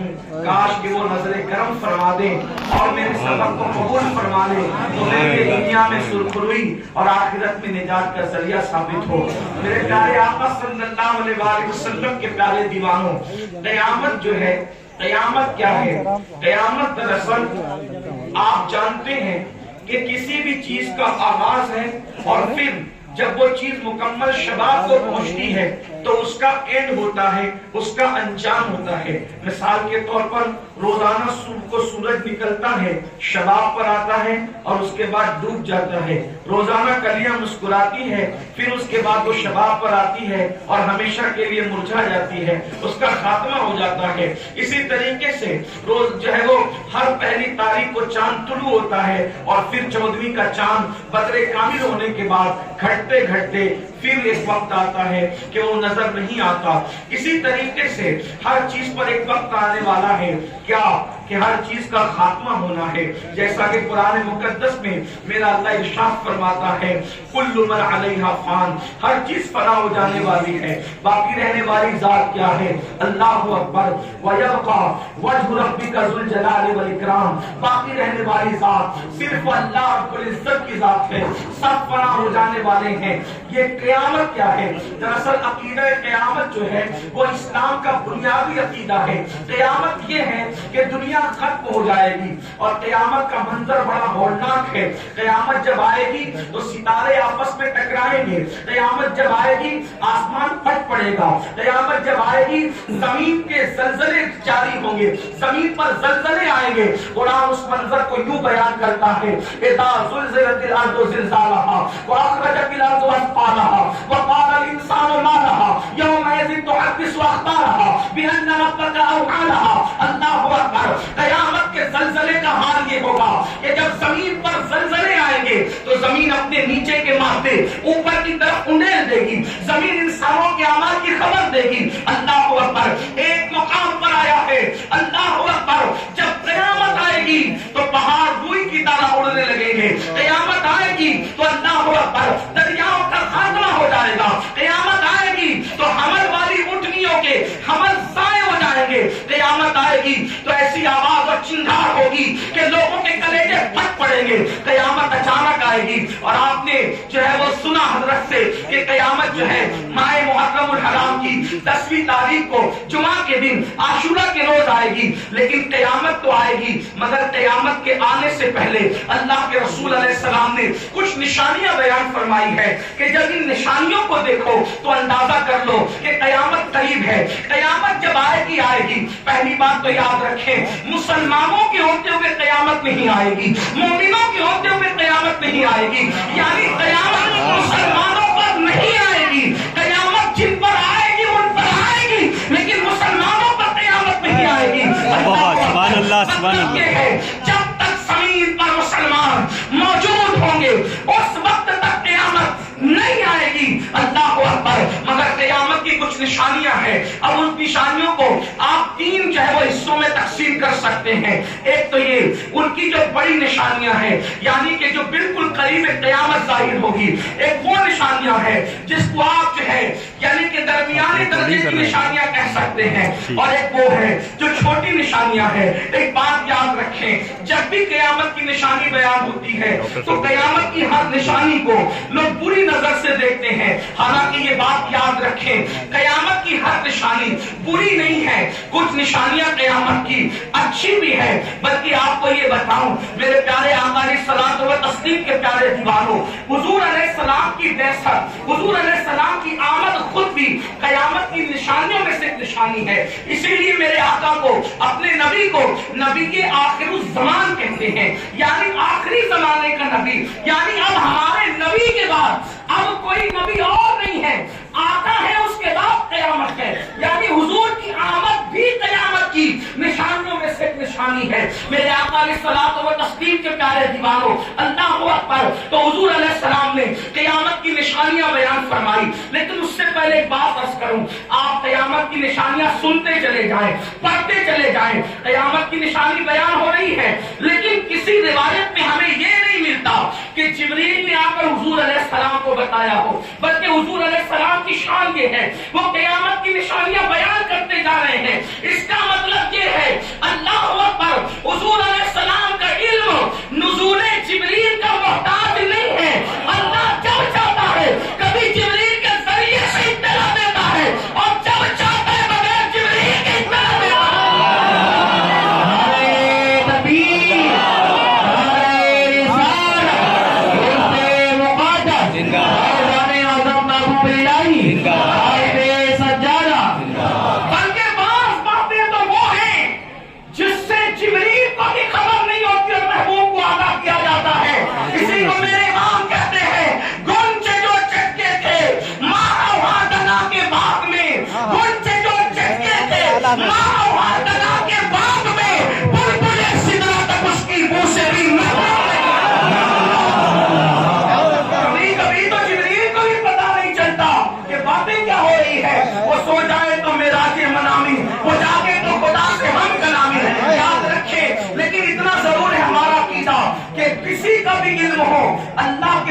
ہوں کاش کہ وہ نظر کرم فرما دیں اور میرے سبق کو قبول فرما لیں تو میرے دنیا میں سرخروئی اور آخرت میں نجات کا ذریعہ ثابت ہو۔ میرے پیارے آقا صلی اللہ علیہ وآلہ وسلم کے پیارے دیوانوں، قیامت جو ہے، قیامت کیا ہے؟ قیامت دراصل آپ جانتے ہیں کہ کسی بھی چیز کا آغاز ہے اور پھر جب وہ چیز مکمل شباب کو پہنچتی ہے تو اس کا اینڈ ہوتا ہے، اس کا انجام ہوتا ہے۔ مثال کے طور پر روزانہ صبح کو سورج نکلتا ہے، شباب پر آتا ہے اور اس کے بعد ڈوب جاتا ہے۔ روزانہ کلیاں مسکراتی ہے، پھر اس کے بعد وہ شباب پر آتی ہے اور ہمیشہ کے لیے مرجھا جاتی ہے، اس کا خاتمہ ہو جاتا ہے۔ اسی طریقے سے روز جو ہے وہ ہر پہلی تاریخ کو چاند طلوع ہوتا ہے اور پھر 14ویں کا چاند بدر کامل ہونے کے بعد گھٹتے گھٹتے پھر ایک وقت آتا ہے کہ وہ نظر نہیں آتا۔ اسی طریقے سے ہر چیز پر ایک وقت آنے والا ہے، کیا کہ ہر چیز کا خاتمہ ہونا ہے۔ جیسا کہ قرآن مقدس میں میرا اللہ ارشاد فرماتا ہے کل من علیہا فان، ہر چیز فنا ہو جانے والی ہے، باقی رہنے والی ذات کیا ہے؟ اللہ اکبر۔ ویبقى وجہ ربک ذو الجلال والاکرام، باقی رہنے والی ذات صرف اللہ رب العزت کی ذات ہے، سب فنا ہو جانے والے ہیں۔ یہ قیامت کیا ہے؟ دراصل عقیدہ قیامت جو ہے وہ اسلام کا بنیادی عقیدہ ہے۔ قیامت یہ ہے کہ دنیا ختم ہو جائے گی اور قیامت کا منظر بڑا ہولناک ہے۔ قیامت جب آئے گی تو ستارے آپس میں ٹکرائیں گے، قیامت جب آئے گی آسمان پھٹ پڑے گا، قیامت جب آئے گی زمین کے زلزلے جاری ہوں گے، زمین پر زلزلے آئیں گے۔ قرآن اس منظر کو یوں بیان کرتا ہے اذا زلزلت الارض زلزالها واخرجت الارض اثقالها وقال الانسان ما لها يومئذ تحدث اخبارها بان ربك اوحى لها۔ اللہ اکبر۔ قیامت کے زلزلے کا حال یہ ہوگا کہ جب زمین پر زلزلے آئیں گے تو زمین اپنے نیچے کے مادے اوپر کی طرف انڈیل دے گی، زمین انسانوں کے اعمال کی خبر دے گی۔ اللہ اکبر۔ ایک مقام پر آیا ہے اللہ اکبر، جب قیامت آئے گی تو پہاڑ روئی کی طرح اڑنے لگیں گے، قیامت آئے گی تو اللہ اکبر دریاؤں کا خاتمہ ہو جائے گا، قیامت آئے گی تو حمل والی اٹھنیوں کے حمل ضائع ہو جائیں گے، قیامت آئے گی تو ایسی آواز اور چنگھاڑ ہوگی کہ لوگوں کے کلیجے پھٹ پڑیں گے، قیامت اچانک آئے گی۔ اور آپ نے جو ہے وہ سنا حضرت سے کہ قیامت جو ہے ماہ محرم الحرام کی 10ویں تاریخ کو جمعہ کے دن عاشورہ کے روز آئے گی، لیکن قیامت تو آئے گی مگر قیامت کے آنے سے پہلے اللہ کے رسول علیہ السلام نے کچھ نشانیاں بیان فرمائی ہے کہ جب ان نشانیوں کو دیکھو تو اندازہ کر لو کہ قیامت قریب ہے۔ قیامت جب آئے گی پہلی بات تو یاد رکھیں مسلمانوں کے ہوتے ہوئے قیامت نہیں آئے گی، مومنوں کے ہوتے ہوئے قیامت نہیں آئے گی، یعنی قیامت مسلمانوں پر نہیں آئے گی، قیامت جن پر آئے گی ان پر آئے گی، لیکن مسلمانوں پر قیامت نہیں آئے گی۔ سبحان اللہ سبحان اللہ۔ یہ ہے جب تک زمین پر مسلمان موجود ہوں گے اس وقت تک قیامت نہیں آئے گی۔ اللہ اکبر۔ مگر قیامت کی کچھ نشانیاں ہیں، اب ان نشانیوں کو آپ 3 جو ہے وہ حصوں میں تقسیم کر سکتے ہیں۔ ایک تو یہ ان کی جو بڑی نشانیاں ہیں یعنی کہ جو بالکل قریب قیامت ظاہر ہوگی، ایک وہ نشانیاں ہیں جس کو آپ جو ہے یعنی کہ درمیانے درجے کی نشانیاں کہہ سکتے ہیں، اور ایک وہ ہے جو چھوٹی نشانیاں ہیں۔ ایک بات یاد رکھیں، جب بھی قیامت کی نشانی بیان ہوتی ہے تو قیامت کی ہر نشانی کو لوگ بری نظر سے دیکھتے ہیں، حالانکہ یہ بات یاد رکھیں قیامت کی ہر نشانی بری نہیں ہے، کچھ نشانیاں قیامت کی اچھی بھی ہے۔ بلکہ آپ کو یہ بتاؤں میرے پیارے آقا علیہ الصلوۃ والتسلیم کے پیارے دیوانوں، حضور علیہ السلام کی بعثت، حضور علیہ السلام کی آمد خود بھی قیامت کی نشانیوں میں سے ایک نشانی ہے۔ اسی لیے میرے آقا کو اپنے نبی کو نبی کے آخر الزمان کہتے ہیں، یعنی آخری زمانے کا نبی، یعنی اب ہمارے نبی کے بعد اب کوئی نبی اور نہیں ہے، آتا ہے اس کے بعد قیامت ہے، یعنی حضور کی آمد بھی قیامت کی نشانیوں میں سے ایک نشانی ہے۔ میرے آقا علیہ الصلوۃ والتسلیم کے پیارے دیوانوں، اللہ اکبر۔ تو حضور علیہ السلام نے قیامت کی نشانیاں بیان فرمائی، لیکن اس سے پہلے ایک بات عرض کروں، آپ قیامت کی نشانیاں سنتے چلے جائیں، پڑھتے چلے جائیں، قیامت کی نشانی بیان ہو رہی ہے، لیکن کسی روایت میں ہمیں یہ نہیں ملتا کہ جبریل نے آ کر حضور علیہ السلام کو بتایا ہو، بلکہ حضور علیہ السلام کی شان یہ ہے وہ قیامت کی نشانیاں بیان کرتے جا رہے ہیں۔ اس کا مطلب یہ ہے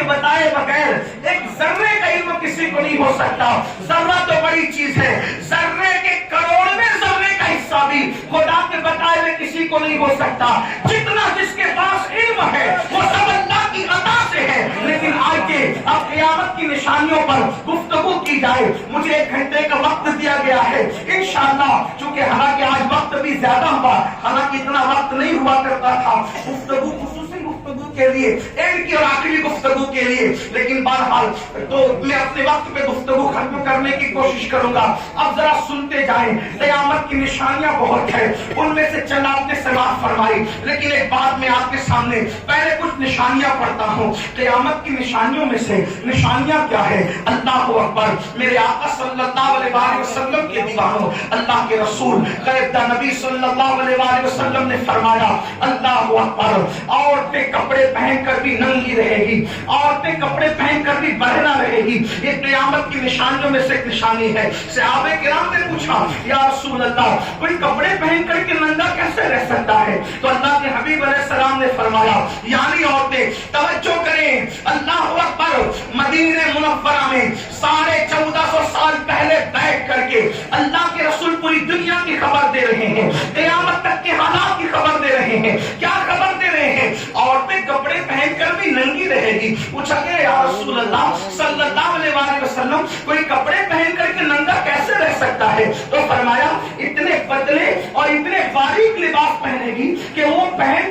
بتائے بغیر ایک ذرے کا علم کسی کو نہیں ہو سکتا. ذرہ تو بڑی چیز ہے, ذرے کے کروڑویں ذرے کا حصہ بھی خدا کے بتائے ہوئے کسی کو نہیں ہو سکتا. جتنا جس کے پاس علم ہے وہ سب اللہ کی عطا سے ہے. لیکن آئیے اب قیامت کی نشانیوں پر گفتگو کی جائے. مجھے 1 گھنٹے کا وقت دیا گیا ہے انشاءاللہ, چونکہ حالانکہ آج وقت بھی زیادہ ہوا, حالانکہ اتنا وقت نہیں ہوا کرتا تھا گفتگو, خصوصی گفتگو کے لیے, ایک کی اور آخری گفتگو کے لیے. لیکن بہرحال تو میں اپنے وقت پہ گفتگو ختم کرنے کی کوشش کروں گا. اب ذرا سنتے جائیں. قیامت کی نشانیاں بہت ہیں, ان میں سے چند آپ نے سماعت فرمائی, لیکن ایک بات میں آپ کے سامنے پہلے کچھ نشانیاں پڑھتا ہوں. قیامت کی نشانیوں میں سے نشانیاں کیا ہے؟ اللہ اکبر. میرے آقا صلی اللہ علیہ وسلم کے دیوانوں, اللہ کے رسول غیب نبی صلی اللہ علیہ وسلم نے فرمایا, اللہ اکبر, عورتیں کپڑے پہن کر بھی ننگی رہے گی, عورتیں کپڑے پہن کر بھی بہنا رہے گی. یہ قیامت کی نشانیوں میں سے ایک نشانی ہے. صحابہ کرام نے پوچھا, یا رسول اللہ, کوئی کپڑے پہن کر کے ننگا کیسے رہ سکتا ہے؟ تو اللہ کے حبیب علیہ السلام نے فرمایا, یعنی عورتیں توجہ کریں, اللہ اکبر, مدینہ منورہ میں 1450 سال پہلے بیٹھ کر کے اللہ کے رسول پوری دنیا کی خبر دے رہے ہیں, قیامت تک کے حالات کی خبر دے رہے ہیں. کیا خبر دے رہے ہیں؟ عورتیں کپڑے پہن کر بھی ننگی رہے گی. پوچھا گیا, یا رسول اللہ صلی اللہ علیہ وسلم, کوئی کپڑے پہن کر کے ننگا کیسے رہ سکتا ہے؟ تو فرمایا, اتنے پتلے اور اتنے باریک لباس پہنے گی کہ وہ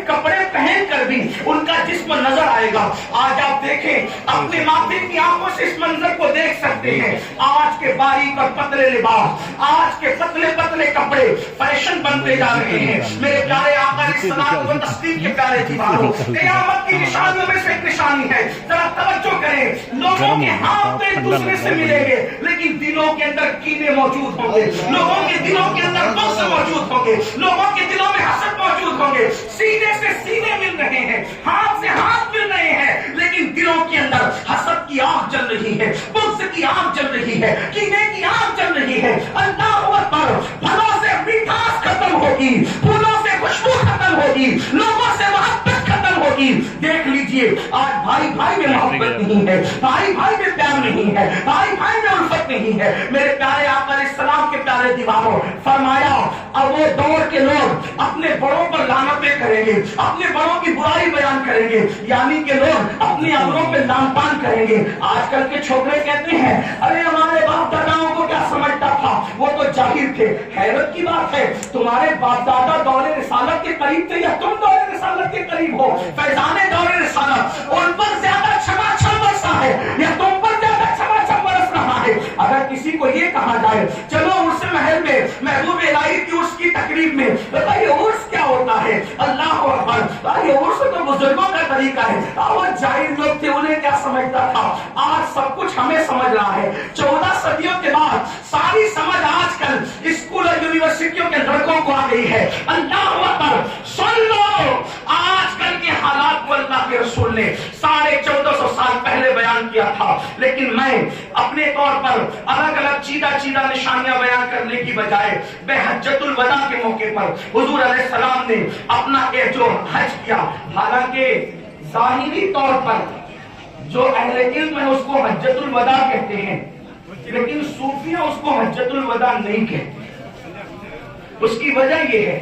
کپڑے پہن کر بھی ان کا جسم نظر آئے گا. آج آپ دیکھیں, اپنے ماتھے کی آنکھوں سے اس منظر کو دیکھ سکتے ہیں. آج کے باریک اور پتلے لباس, آج کے پتلے پتلے کپڑے فیشن بنتے جا رہے ہیں. میرے پیارے آقا علیہ الصلوۃ والتسلیم کے پیارے دیوانوں, قیامت کی نشانیوں میں سے ایک نشانی ہے, ذرا توجہ کریں. لوگوں کے ہاتھ تو ایک دوسرے سے ملیں گے, لیکن دلوں کے اندر کینے موجود ہوں گے, لوگوں کے دلوں کے اندر بغض موجود ہوں گے, لوگوں کے دلوں میں حسد موجود ہوں گے. سینے سے سینے مل رہے ہیں, ہاتھ سے ہاتھ مل رہے ہیں, لیکن دلوں کے اندر حسد کی آگ جل رہی ہے, بغض کی آگ جل رہی ہے, کینے کی آگ جل رہی ہے. اللہ اکبر, پھلوں سے میٹھاس ختم ہوگی, پھولوں سے خوشبو ختم ہوگی, لوگوں سے محبت ختم ہوگی. دیکھ لیجئے, آج بھائی بھائی میں محبت نہیں ہے, بھائی بھائی میں پیار نہیں ہے, بھائی بھائی میں الفت نہیں ہے. میرے پیارے آقا علیہ السلام کے پیارے دیوانوں, فرمایا, اب وہ دور کے لوگ اپنے بڑوں پر لعنتیں کریں گے, اپنے بڑوں کی برائی بیان کریں گے, یعنی کہ لوگ اپنے امروں پہ لعن طعن کریں گے. آج کل کے چھوکرے کہتے ہیں, ارے ہمارے باپ داداؤں کو کیا سمجھتا تھا, وہ تو جاہل تھے. حیرت کی بات ہے, تمہارے باپ دادا دور رسالت کے قریب تھے یا تم دور رسالت کے قریب ہو؟ فیضان دور رسالت ان پر زیادہ چھما چھم برسا ہے یا تم پر زیادہ چھما چھم برس رہا ہے؟ اگر کسی کو یہ کہا جائے, چلو عرس محل میں محبوب الہی کی عرس کی تقریب میں, بتائیے عرس کیا ہوتا ہے؟ اللہ اکبر, بتائیے عرس تو بزرگوں کا طریقہ ہے. وہ جاہل لوگ تھے, انہیں کیا سمجھتا تھا؟ آج سب کچھ ہمیں سمجھ رہا ہے. 14 صدیوں کے بعد ساری سمجھ آج کل اسکول اور یونیورسٹیوں کے لڑکوں کو آ گئی ہے. اللہ اکبر, سن لو, آج کل کے حالات کو اللہ کے رسول نے 1450 سال پہلے بیان کیا تھا, لیکن میں اپنے طور پر الگ الگ چیدہ نشانیاں بیان کرنے کی بجائے بحجۃ الوداع کے موقع پر حضور علیہ السلام نے اپنا جو حج کیا, حالانکہ ظاہری طور پر جو اہل علم ہے اس کو حجۃ الوداع کہتے ہیں, لیکن صوفیہ اس کو حجۃ الوداع نہیں کہتے. اس کی وجہ یہ ہے,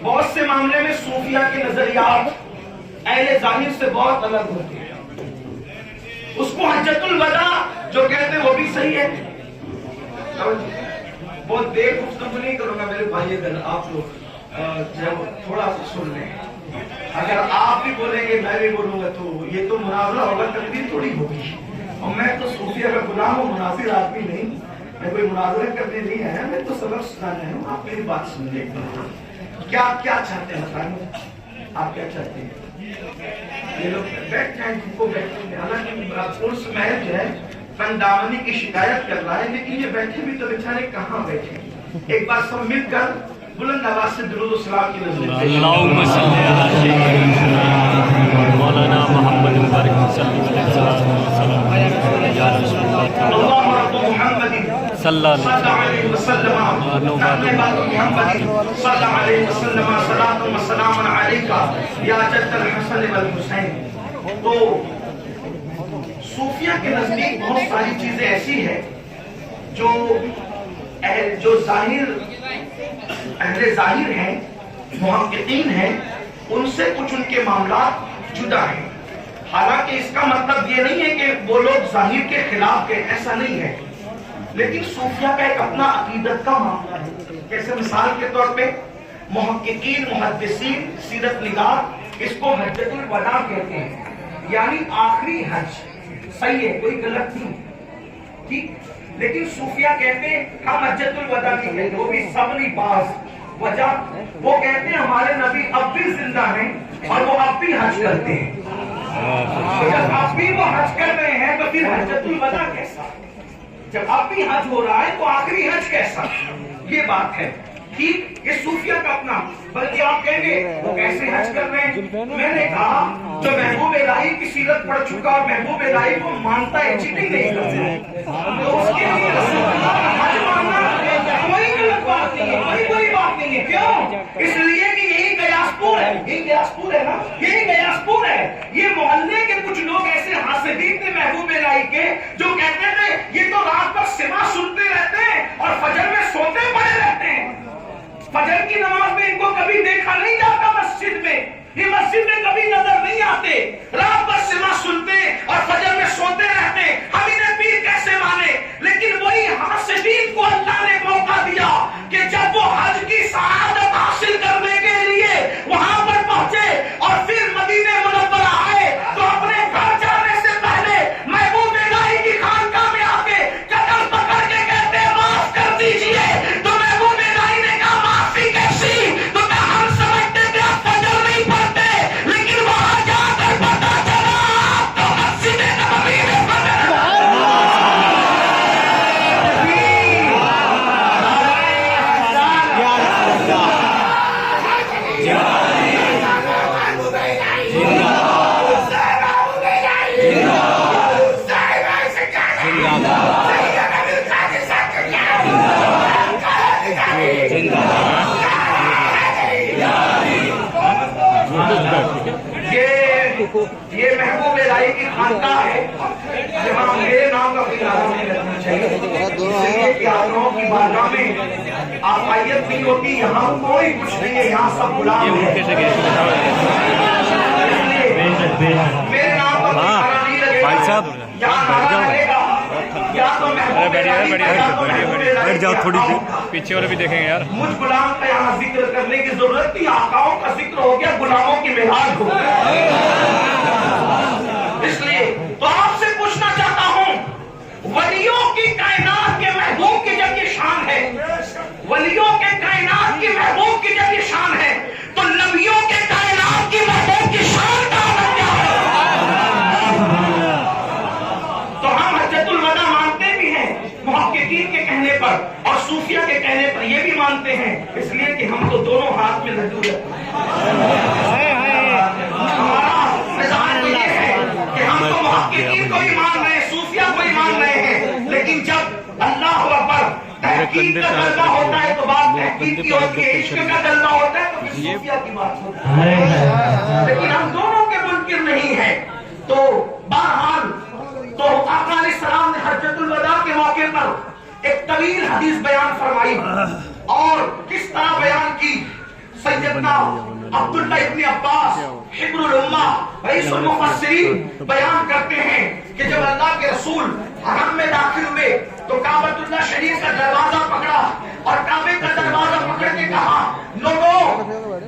بہت سے معاملے میں صوفیہ کے نظریات اہل ظاہر سے بہت الگ ہوتے ہیں. اس کو حجۃ الوداع جو کہتے ہیں وہ بھی صحیح ہے. بہت دیر گفتگو نہیں کروں گا میرے بھائی, اگر آپ لوگ تھوڑا سا سن لیں. اگر آپ بھی بولیں گے میں بھی بولوں گا تو یہ تو مناظرہ ہوگا, تقریر تھوڑی ہوگی. اور میں تو صوفیہ کا غلام ہوں, مناظر آدمی نہیں, میں کوئی مناظرہ کرنے نہیں آیا, میں تو سبق سنانا ہے. آپ میری بات سن لیں, کیا چاہتے ہیں بتائیں, آپ کیا چاہتے ہیں؟ یہ لوگ بیٹھ جائیں جن کو بیٹھیں گے. حالانکہ عرس محل جو ہے فن دامنی کی شکایت کر رہا ہے, لیکن یہ بیٹھے بھی تو بیچارے کہاں بیٹھے. ایک بار سب مل کر بلند آواز سے درود و سلام کی نظر اللہم صلی علی سیدنا مولانا محمد مبارک صلی اللہ علیہ وسلم یا رسول اللہ اللہ رب محمد صلی اللہ علیہ وسلم محمد صلی اللہ علیہ وسلم صلاۃ و سلام علیکہ یا جد الحسن والحسین. تو صوفیہ کے نزدیک بہت ساری چیزیں ایسی ہیں جو ظاہر اہل ظاہر ہیں، محققین ہیں، ان سے کچھ ان کے معاملات جدا ہیں. حالانکہ اس کا مطلب یہ نہیں ہے کہ وہ لوگ ظاہر کے خلاف کے، ایسا نہیں ہے. لیکن صوفیہ کا ایک اپنا عقیدت کا معاملہ ہے. جیسے مثال کے طور پہ محققین، محدثین، سیرت نگار اس کو حجۃ الوداع کہتے ہیں، یعنی آخری حج. صحیح ہے، کوئی غلط نہیں، ٹھیک. لیکن صوفیہ کہتے ہیں ہم حجۃ الوداع نہیں کہتے، وہ بھی سبری باز. وجہ وہ کہتے ہیں ہمارے نبی اب بھی زندہ ہیں اور وہ اب بھی حج کرتے ہیں. جب اب بھی وہ حج کر رہے ہیں تو پھر حجۃ الوداع کیسا؟ جب اب بھی حج ہو رہا ہے تو آخری حج کیسا؟ یہ بات ہے. ٹھیک، یہ صوفیہ کا اپنا. بلکہ آپ کہیں گے وہ کیسے حج کر رہے ہیں؟ میں نے کہا جو محبوب الہی کی سیرت پڑھ چکا اور محبوب الہی کو مانتا ہے، چیٹنگ نہیں کرتا، تو اس کے لیے رسول اللہ کا حج ماننا کوئی غلط بات نہیں ہے، کوئی بری بات نہیں ہے. کیوں؟ اس لیے کہ یہی غیاث-پور ہے. یہی غیاث-پور ہے نا، یہی غیاث-پور ہے. یہ محلے کے کچھ لوگ ایسے حاسدین تھے محبوب الہی کے، جو کہتے تھے یہ تو رات بھر سما سنتے رہتے ہیں اور فجر میں سوتے پڑے رہتے ہیں. فجر کی نماز میں ان کو کبھی دیکھا نہیں جاتا مسجد میں، یہ مسجد میں کبھی نظر نہیں آتے. رات بھر سما سنتے اور فجر میں سوتے رہتے. ہم انہیں پیر کیسے مانے؟ لیکن وہی حاسدین کو اللہ نے موقع دیا کہ جب وہ حج کی سعادت حاصل کرنے کے لیے وہاں پر پہنچے اور پھر مدینہ منورہ آئے تو اپنے گھر جانے سے پہلے محبوب الہی کی خانقاہ میں آ کے قدم پکڑ کے کہتے معاف کر دیجئے. تو محبوب الہی نے کہا معافی کیسی؟ تو ہم سمجھتے تھے آپ فجر نہیں پڑھتے، لیکن وہاں جا کر پتا چلا آپ تو مسجد نبوی میں یہ محبوب الہی کی خانقاہ ہے جہاں میرے نام کا کوئی نعرہ نہیں رکھنا چاہیے، اس لیے کہ آپ لوگوں کی بارگاہ میں آفائیت نہیں ہوتی. یہاں کوئی کچھ نہیں ہے، یہاں سب غلام ہیں. میرے نام کا کوئی نعرہ نہیں لگے گا، یہاں نعرہ لگے گا یا تو محبوب الہی کا یا تو محبوب الہی کا. تھوڑی سی پیچھے والے بھی دیکھیں گے یار. مجھ غلام کا یہاں ذکر کرنے کی ضرورت نہیں، آقاؤں کا ذکر ہو گیا، غلاموں کی مہاج ہو گئی. اس لیے تو آپ سے پوچھنا چاہتا ہوں، ولیوں کی کائنات کے محبوب کی جب یہ شان ہے، ولیوں کے کائنات کی محبوب کی جب یہ شان ہے، تو نبیوں کے کائنات کی محبوب کی شان کا عالم کیا ہے؟ تو ہم حجۃ الوداع مانتے بھی ہیں محققین کے کہنے پر اور صوفیہ کے کہنے پر یہ بھی مانتے ہیں، اس لیے کہ ہم تو دونوں ہاتھ میں لڈو رکھتے ہیں. ہمارا نظام تو یہ ہے کہ ہم تو محققین کو بھی مان رہے ہیں، صوفیہ کو بھی مان رہے ہیں. لیکن جب اللہ اکبر تحقیق کا غلبہ ہوتا ہے تو بات تحقیق کی ہوتی ہے، عشق کا غلبہ ہوتا ہے تو پھر صوفیہ کی بات ہوتی ہے. لیکن ہم دونوں کے منکر نہیں ہیں. تو بہرحال تو آقا علیہ السلام نے حجۃ الوداع کے موقع پر ایک طویل حدیث بیان فرمائی اور کس طرح بیان کی. سیدنا عبداللہ ابن عباس حبر الامہ رئیس المفسرین بیان کرتے ہیں کہ جب اللہ کے رسول حرم میں داخل ہوئے تو کعبۃ اللہ شریف کا دروازہ پکڑا اور کعبے کا دروازہ پکڑ کے کہا لوگوں،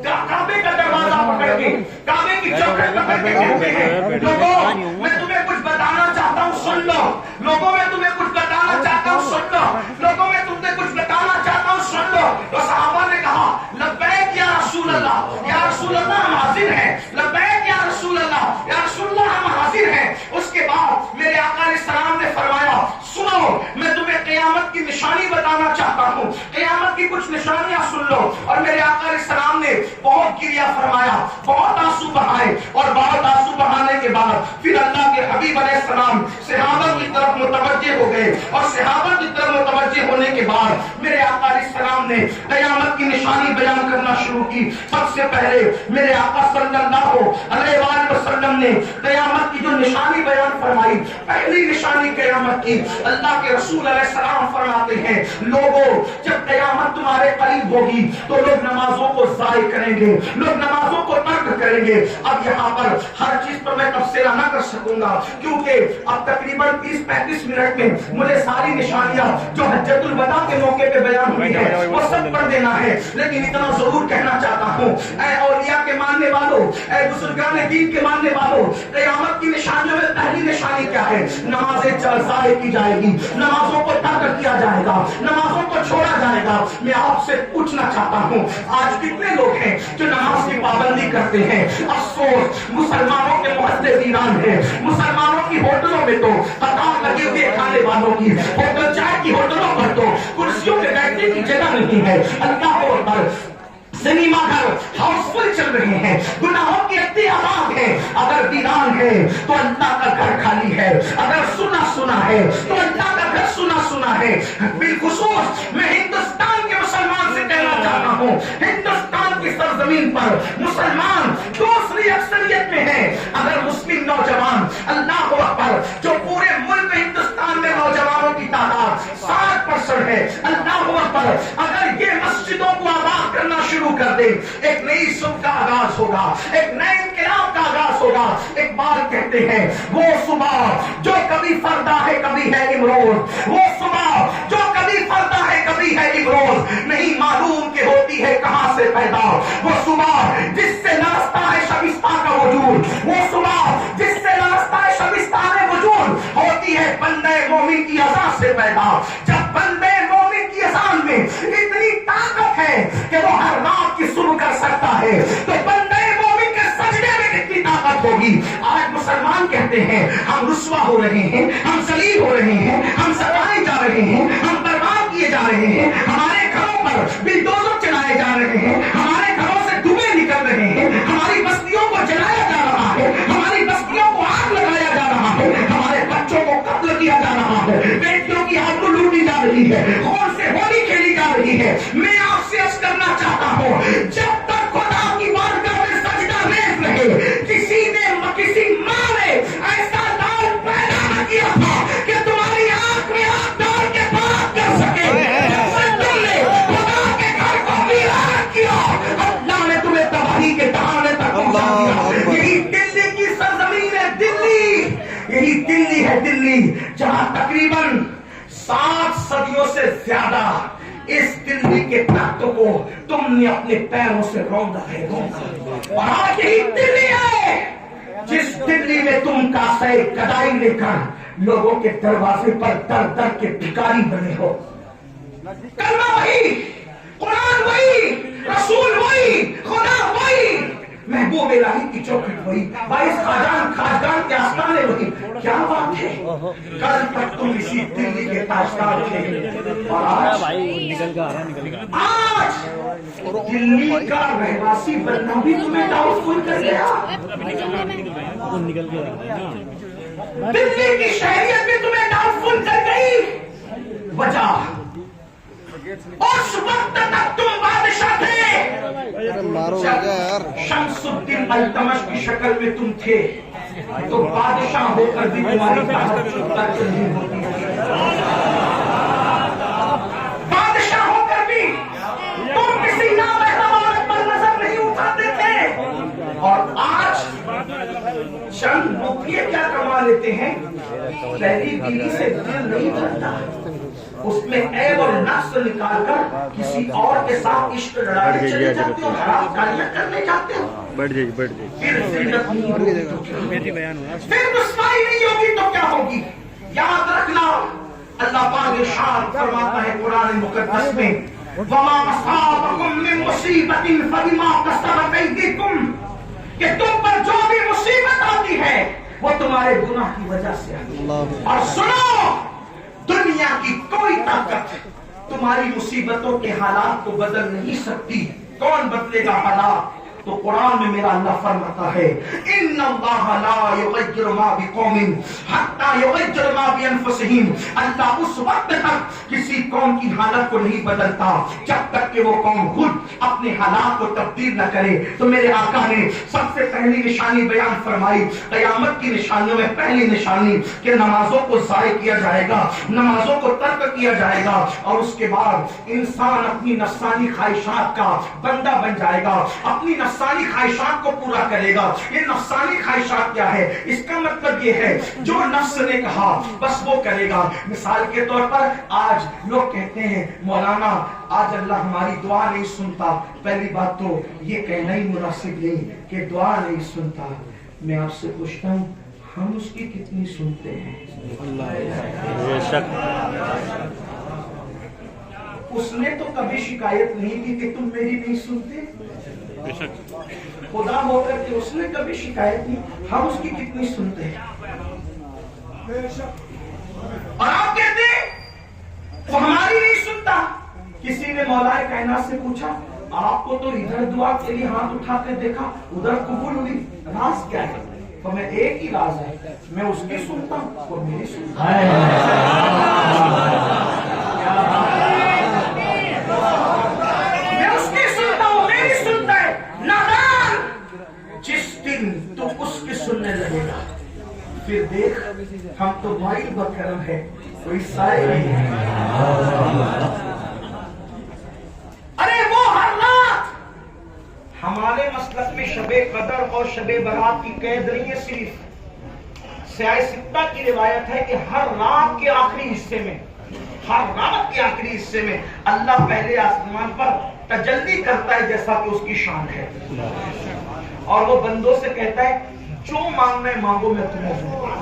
کعبے کا دروازہ پکڑ کے کعبے کی چوکھٹ پکڑ کے کہتے ہیں لوگوں میں تمہیں کچھ بتانا چاہتا ہوں سن لو. لوگوں میں تمہیں کچھ بتانا چاہتا ہوں سن لو. لوگوں میں تم سے کچھ بتانا چاہتا ہوں سن لو. تو صحابہ نے کہا لبیک یا رسول اللہ، یا رسول اللہ ہم حاضر ہیں. لبیک یا رسول اللہ، یا رسول اللہ ہم حاضر ہیں. اس کے بعد میرے آقا علیہ السلام نے فرمایا سنو میں تمہیں قیامت کی نشانی بتانا چاہتا ہوں، قیامت کی کچھ نشانیاں سن لو. اور میرے آقا علیہ السلام نے بہت گریہ فرمایا، بہت آنسو بہائے اور بہت آنسو بہانے کے بعد پھر اللہ کے حبیب हबीब अलैहिस्सलाम सहाबा की तरफ मुतवज्जे हो गए और सहाबा की तरफ मुतवज्जे होने के बाद मेरे आका अलैहिस्सलाम ने क़यामत की निशानी बयान करना शुरू की। सबसे पहले मेरे आका सल्लल्लाहु अलैहि वसल्लम ने क़यामत की जो निशानी बयान फरमाई, पहली निशानी क़यामत की, अल्लाह के रसूल अलैहिस्सलाम फरमाते हैं, लोगों जब क़यामत तुम्हारे करीब होगी तो लोग नमाजों को ज़ाय करेंगे, लोग नमाजों को तर्क करेंगे। अब यहाँ पर हर चीज पर मैं तफसीला ना कर सकूंगा क्योंकि अब तकरीबन 30-35 मिनट में मुझे सारी निशानियां जो हज्जतुल वदा के मौके पे बयान हुई है वो सब पढ़ देना है। लेकिन इतना जरूर कहना चाहता हूँ, ऐ औलिया के मानने वालों, ऐ बुजुर्गान दीन के मानने वालों, क़यामत की निशानियों में पहली निशानी क्या है? नमाजें ज़ाय की जाएगी, नमाजों को तर्क किया जाएगा, नमाजों को छोड़ा जाएगा। मैं आपसे पूछना चाहता हूँ, आज कितने लोग हैं जो नमाज की पाबंदी करते हैं? अफसोस, मुसलमानों के मुहद्दिसीन हैं, मुसलमानों की होटलों में तो कतार लगे हुए खाने वालों की, होटल चाय की होटलों पर तो कुर्सियों पे बैठने की जगह नहीं है। अल्लाह को अकबर, सिनेमा घर हाउसफुल चल रहे हैं, गुनाहों की अत्ते आबाद है। अगर वीरान है तो अल्लाह का घर खाली है, अगर सुना सुना है तो अल्लाह का घर सुना सुना है। बिलखुसूस मैं हिंदुस्तान के मुसलमान से कहना चाहता हूँ, हिंदुस्तान की सरजमीन पर मुसलमान दूसरी अक्सरियत में है। अगर मुस्लिम नौजवान, अल्लाह अकबर, जो पूरे मुल्क हिंदुस्तान में नौजवानों की तादाद 60% है, अल्लाह अकबर, अगर ये मस्जिदों को आबाद करना शुरू कर दे, एक नई सुबह का आगाज होगा, एक नए इंक़िलाब का आगाज होगा। इकबाल कहते हैं, वो सुबह जो कभी फरदा है कभी है इमरोज, वो सुबह जो कभी फरदा है कभी है इमरोज, नहीं मालूम के होती है कहां से पैदा। वो सुबह जिससे लरसता है शबिस्ता का वजूद, वो सुबह जिससे लरसता है शबिस्तान वजूद, होती है बंदे मोमिन की अज़ान से पैदा। जब बंदे मोमिन की अज़ान में इतनी ताकत है कि वो हर रात की सुबह कर सकता है, तो बंदे मोमिन के सजदे में कितनी ताकत होगी। आज मुसलमान कहते हैं हम रुस्वा हो रहे हैं, हम जलील हो रहे हैं, हम सताए जा रहे हैं, हम बर्बाद किए जा रहे हैं, हमारे घरों पर बिल्डोजर चलाए जा रहे हैं, हमारे घरों से धुएं निकल रहे हैं, हमारी बस्तियों को जलाया जा रहा है, हमारी बस्तियों को आग लगाया जा रहा है, हमारे बच्चों को कत्ल किया जा रहा है, बेटियों की आबरू लूटी जा रही है, खून से होली खेली जा रही है। मैं आपसे अर्ज करना चाहता हूँ, जब तक खुदा की बारगाह में सजदा रेज़ रहे, किसी ने किसी माँ ने ऐसा लाल पैदा न किया था कि तुम्हारी आंख में आंख डाल के बात कर सके। तुमने खुदा के घर को वीरान किया, अल्लाह ने तुम्हें तबाही के दहाने तक पहुंचा दिया। यही दिल्ली की सरजमीन है, दिल्ली, यही दिल्ली है, दिल्ली जहां तकरीबन 7 सदियों से ज्यादा इस दिल्ली के तख्त को तुमने अपने पैरों से रौंदा है, रौंदा। और आज यही दिल्ली है जिस दिल्ली में तुम कासे कदाई लेकर लोगों के दरवाजे पर दर दर के भिखारी बने हो। कलमा वही, कुरान वही, रसूल वही, खुदा वही, महबूब इलाही की चौखट वही, 22 खाजगान के आस्थाने वही। क्या बात है, कल तक तुम इसी दिल्ली के ताजदार थे और आज दिल्ली का रहवासी बनना भी तुम्हें डाउटफुल कर गया। दिल्ली की शहरियत भी तुम्हें डाउटफुल कर गई। वजह उस वक्त तक तुम बादशाह थे, शमसुद्दीन अल्तमश की शक्ल में तुम थे, तो बादशाह होकर भी तुम्हारी नहीं होती, बादशाह होकर भी तुम किसी नामहरम औरत पर नजर नहीं उठाते थे। और आज चंद रुपये क्या कमा लेते हैं, पहली बीवी से दिल नहीं भरता, उसमें ऐब और नक्स निकालकर किसी और के साथ इश्क लड़ाने चले जाते हो, हराम कालियां करने जाते हो। बैठ जाइए, बैठ जाइए। फिर रुस्वाई नहीं होगी तो क्या होगी? याद रखना, अल्लाह पाक इरशाद फरमाता है कुरान मुकद्दस में, वमा असाबकुम मिन मुसीबतिन फबिमा कसबत अयदीकुम, कि तुम पर जो भी मुसीबत आती है वो तुम्हारे गुनाह की वजह से आती है। और सुनो, दुनिया की कोई ताकत तुम्हारी मुसीबतों के हालात को बदल नहीं सकती। कौन बदलेगा हालात? तो कुरान में मेरा अल्लाह फरमाता है इन्नल्लाह ला युगय्यिरु मा बिकौमिन हत्ता युगय्यिरु मा बिअनफुसिहिम। अल्लाह उस वक्त तक किसी कौम की हालत को नहीं बदलता जब तक कि वो कौम खुद अपने हालात को तब्दील न करे। तो मेरे आका ने सबसे पहली निशानी बयान फरमाई, क़यामत की निशानियों में पहली निशानी कि नमाजों को ज़ाय किया जाएगा, नमाजों को तर्क किया जाएगा और उसके बाद इंसान अपनी नफ्सानी ख्वाहिशात का बंदा बन जाएगा, अपनी नफ्सानी ख्वाहिशात को पूरा करेगा। ये नफ्सानी ख्वाहिशात क्या है? इसका मतलब ये है जो नफ्स ने कहा बस वो करेगा। मिसाल के तौर पर आज लोग कहते हैं मौलाना आज अल्लाह हमारी दुआ नहीं सुनता। पहली बात तो ये कहना ही मुनासिब नहीं कि दुआ नहीं सुनता। मैं आपसे पूछता हूँ हम उसकी कितनी सुनते हैं? उसने तो कभी शिकायत नहीं की कि तुम मेरी नहीं सुनते। खुदा होकर के उसने कभी शिकायत नहीं, हम उसकी कितनी सुनते हैं। और आप कहते वो हमारी नहीं सुनता। किसी ने मौलाए कायनात से पूछा आपको तो इधर दुआ के लिए हाथ उठा के देखा, उधर कबूल हुई, राज क्या है? तो मैं एक ही राज है, मैं उसकी सुनता हूँ वो मेरी सुनता है। मैं उसकी सुनता हूँ मेरी सुनता है। नादान जिस दिन तू उसकी सुनने लगेगा फिर देख हम तो भाई बकरम है, कोई साए नहीं है। अरे वो हर रात हमारे मसलक में शबे कदर और शबे बरात की कैद नहीं है, सिर्फ सियासत्ता की रिवायत है कि हर रात के आखिरी हिस्से में, हर रात के आखिरी हिस्से में अल्लाह पहले आसमान पर तजल्ली करता है जैसा कि उसकी शान है और वो बंदों से कहता है जो मांगना है मांगो मैं तुम्हें दूंगा।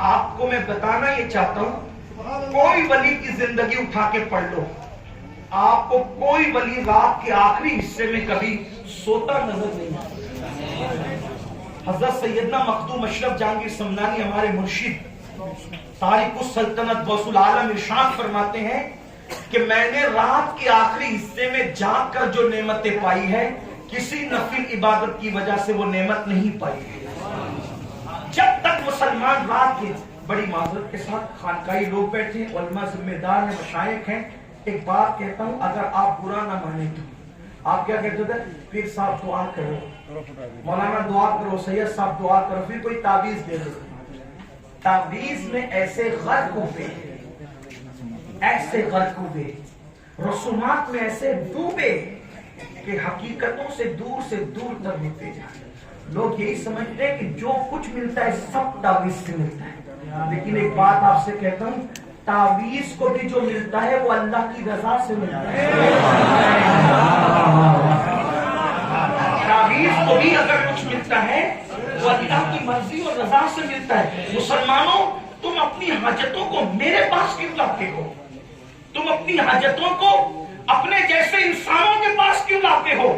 आपको मैं बताना ये चाहता हूं कोई वली की जिंदगी उठा के पढ़ लो, आपको कोई वली रात के आखिरी हिस्से में कभी सोता नजर नहीं आता। हजरत सैयदना मखदूम अशरफ जहांगीर समनानी हमारे मुर्शिद तारिकुस सल्तनत गौसुल आलम इरशाद फरमाते हैं कि मैंने रात के आखिरी हिस्से में जाग कर जो नेमतें पाई है किसी नफिल इबादत की वजह से वो नेमत नहीं पाई है। जब तक मुसलमान रात की बड़ी माजरत के साथ खानकाई लोग बैठे हैं, उलमा जिम्मेदार हैं, मशाइख हैं, एक बात कहता हूं अगर आप बुरा ना माने तो आप क्या कहते थे? पीर साहब दुआ करो, मौलाना दुआ करो, सैयद साहब दुआ करो, फिर कोई ताबीज दे दो। ताबीज में ऐसे गर्क हुए, ऐसे गर्क हुए, रसूमात में ऐसे डूबे कि हकीकतों से दूर तक होते जाते। लोग यही समझते हैं कि जो कुछ मिलता है सब ताबीज से मिलता है, लेकिन एक बात आपसे कहता हूं ताबीज को भी जो मिलता है वो अल्लाह की रजा से मिलता है। ताबीज को भी अगर कुछ मिलता है वो अल्लाह की मर्जी और रजा से मिलता है। मुसलमानों तुम अपनी हाजतों को मेरे पास क्यों लाते हो? तुम अपनी हाजतों को अपने जैसे इंसानों के पास क्यों लाते हो?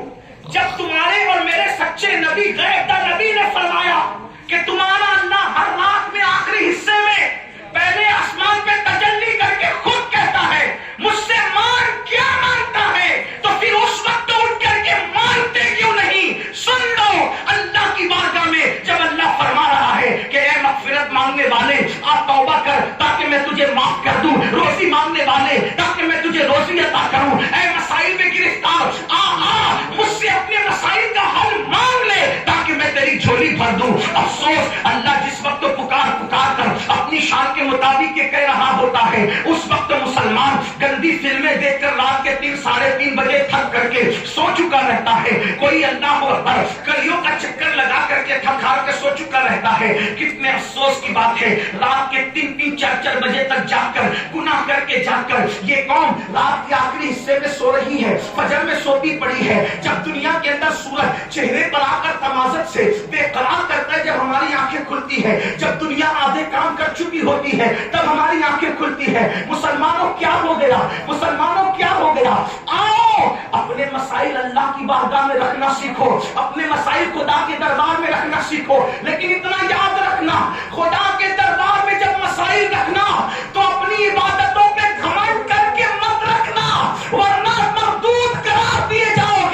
जब तुम्हारे और मेरे सच्चे नबी गैब नबी ने फरमाया कि तुम्हारा अल्लाह हर रात में आखिरी हिस्से में पहले आसमान पे तजल्ली करके खुद कहता है मुझसे मांग, क्या मांगता है? तो फिर उस वक्त उठ करके मांगते क्यों नहीं? सुन लो अल्लाह की बारगाह में जब अल्लाह फरमा रहा है कि ऐ मगफिरत मांगने वाले आप तौबा कर ताकि मैं तुझे माफ कर दूं, रोजी मांगने वाले ताकि मैं तुझे रोजी अता करूं, ऐ मसाइल में गिरफ्तार मुझसे अपने मसाइल का हल मांग ले ताकि मैं तेरी झोली भर दूं। अफसोस अल्लाह जिस वक्त पुकार कर अपनी शान के मुताबिक ये कह रहा होता है उस वक्त मुसलमान गंदी फिल्में देखकर रात के 3 साढ़े 3 बजे थक करके सो चुका रहता है। कोई अल्लाह पर कलियों का चक्कर लगा करके थक हार के सो चुका रहता है। कितने अफसोस की बात है रात के 3-3 4-4 बजे तक जागकर गुनाह करके जागकर ये कौम रात के आखिरी हिस्से में सो रही है, फजर में सोती पड़ी है। जब दुनिया के अंदर सूरज चेहरे पर आकर तमाज़त से बेकरार करता है, जब हमारी आंखें खुलती है, जब दुनिया आधे काम कर चुकी होती है तब हमारी आंखें खुलती है। मुसलमानों क्या हो गया? मुसलमानों क्या हो गया? आओ अपने मसाइल अल्लाह की बारगाह में रखना सीखो, अपने मसाइल खुदा के दरबार में रखना सीखो। लेकिन इतना याद रखना खुदा के दरबार में जब मसाइल रखना तो अपनी इबादतों पे घमंड करके मत रखना, वरना मरदूद करार दिए जाओगे।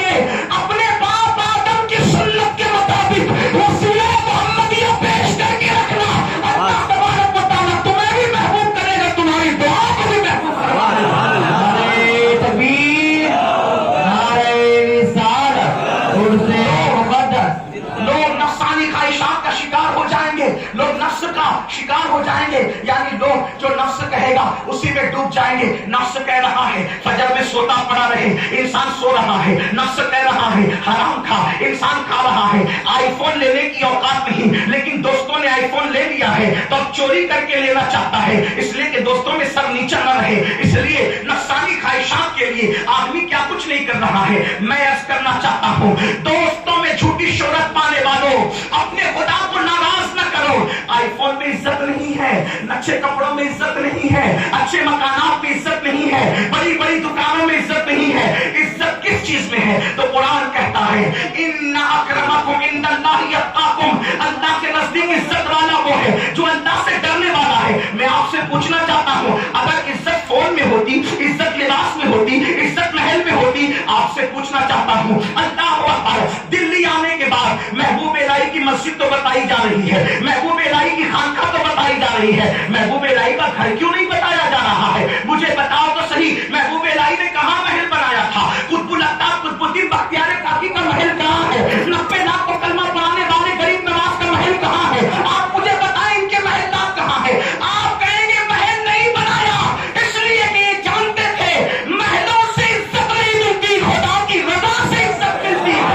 हो जाएंगे, यानी लोग जो नफ्स कहेगा उसी में डूब जाएंगे। नफ्स कह रहा है फजर में सोता पड़ा रहे, इंसान सो रहा है। नफ्स कह रहा है हराम खा, इंसान खा रहा है। आईफोन लेने की औकात नहीं, लेकिन दोस्तों ने आईफोन ले लिया है तो अब चोरी करके लेना चाहता है, इसलिए कि दोस्तों में सर नीचा न रहे। इसलिए नफ्सानी ख्वाहिशात के लिए आदमी क्या कुछ नहीं कर रहा है। मैं अर्ज करना चाहता हूं, दोस्तों में झूठी शोहरत पाने वालों, अपने खुदा को नाराज न करो। आईफोन में इज्जत नहीं है, अच्छे कपड़ों में इज्जत नहीं है, अच्छे मकानात में इज्जत नहीं है, बड़ी बड़ी दुकानों में इज्जत नहीं है। इज्जत किस चीज में है? तो कुरान कहता है इन्ना अक्रमकुम इंदल्लाहि अत्काकुम, अल्लाह के नजदीक इज्जत वाला वो है जो अल्लाह से डरने वाला है। मैं आपसे पूछना चाहता हूं, अगर इज्जत फोन में होती, इज्जत लिबास में होती, इज्जत महल में होती, आपसे पूछना चाहता हूं, अल्लाह अकबर, दिल्ली आने के बाद महबूब इलाही की मस्जिद तो बताई जा रही है, महबूब इलाही की खानका तो बताई जा रही है, महबूब इलाही का घर क्यों नहीं बताया जा रहा है? मुझे बताओ तो सही, महबूब इलाही ने कहां महल बनाया था? कुतुबुल अत्ताब कुतुबुद्दीन बख्तियार काकी का महल कहां है? 90 लाख को कलमा पढ़ाने वाले गरीब नवाज का महल कहां है? आप मुझे बताएं इनके महल कहां है? आप कहेंगे महल नहीं बनाया, इसलिए कि ये जानते थे महलों से इज्जत नहीं मिलती, खुदा की रजा से इज्जत मिलती है।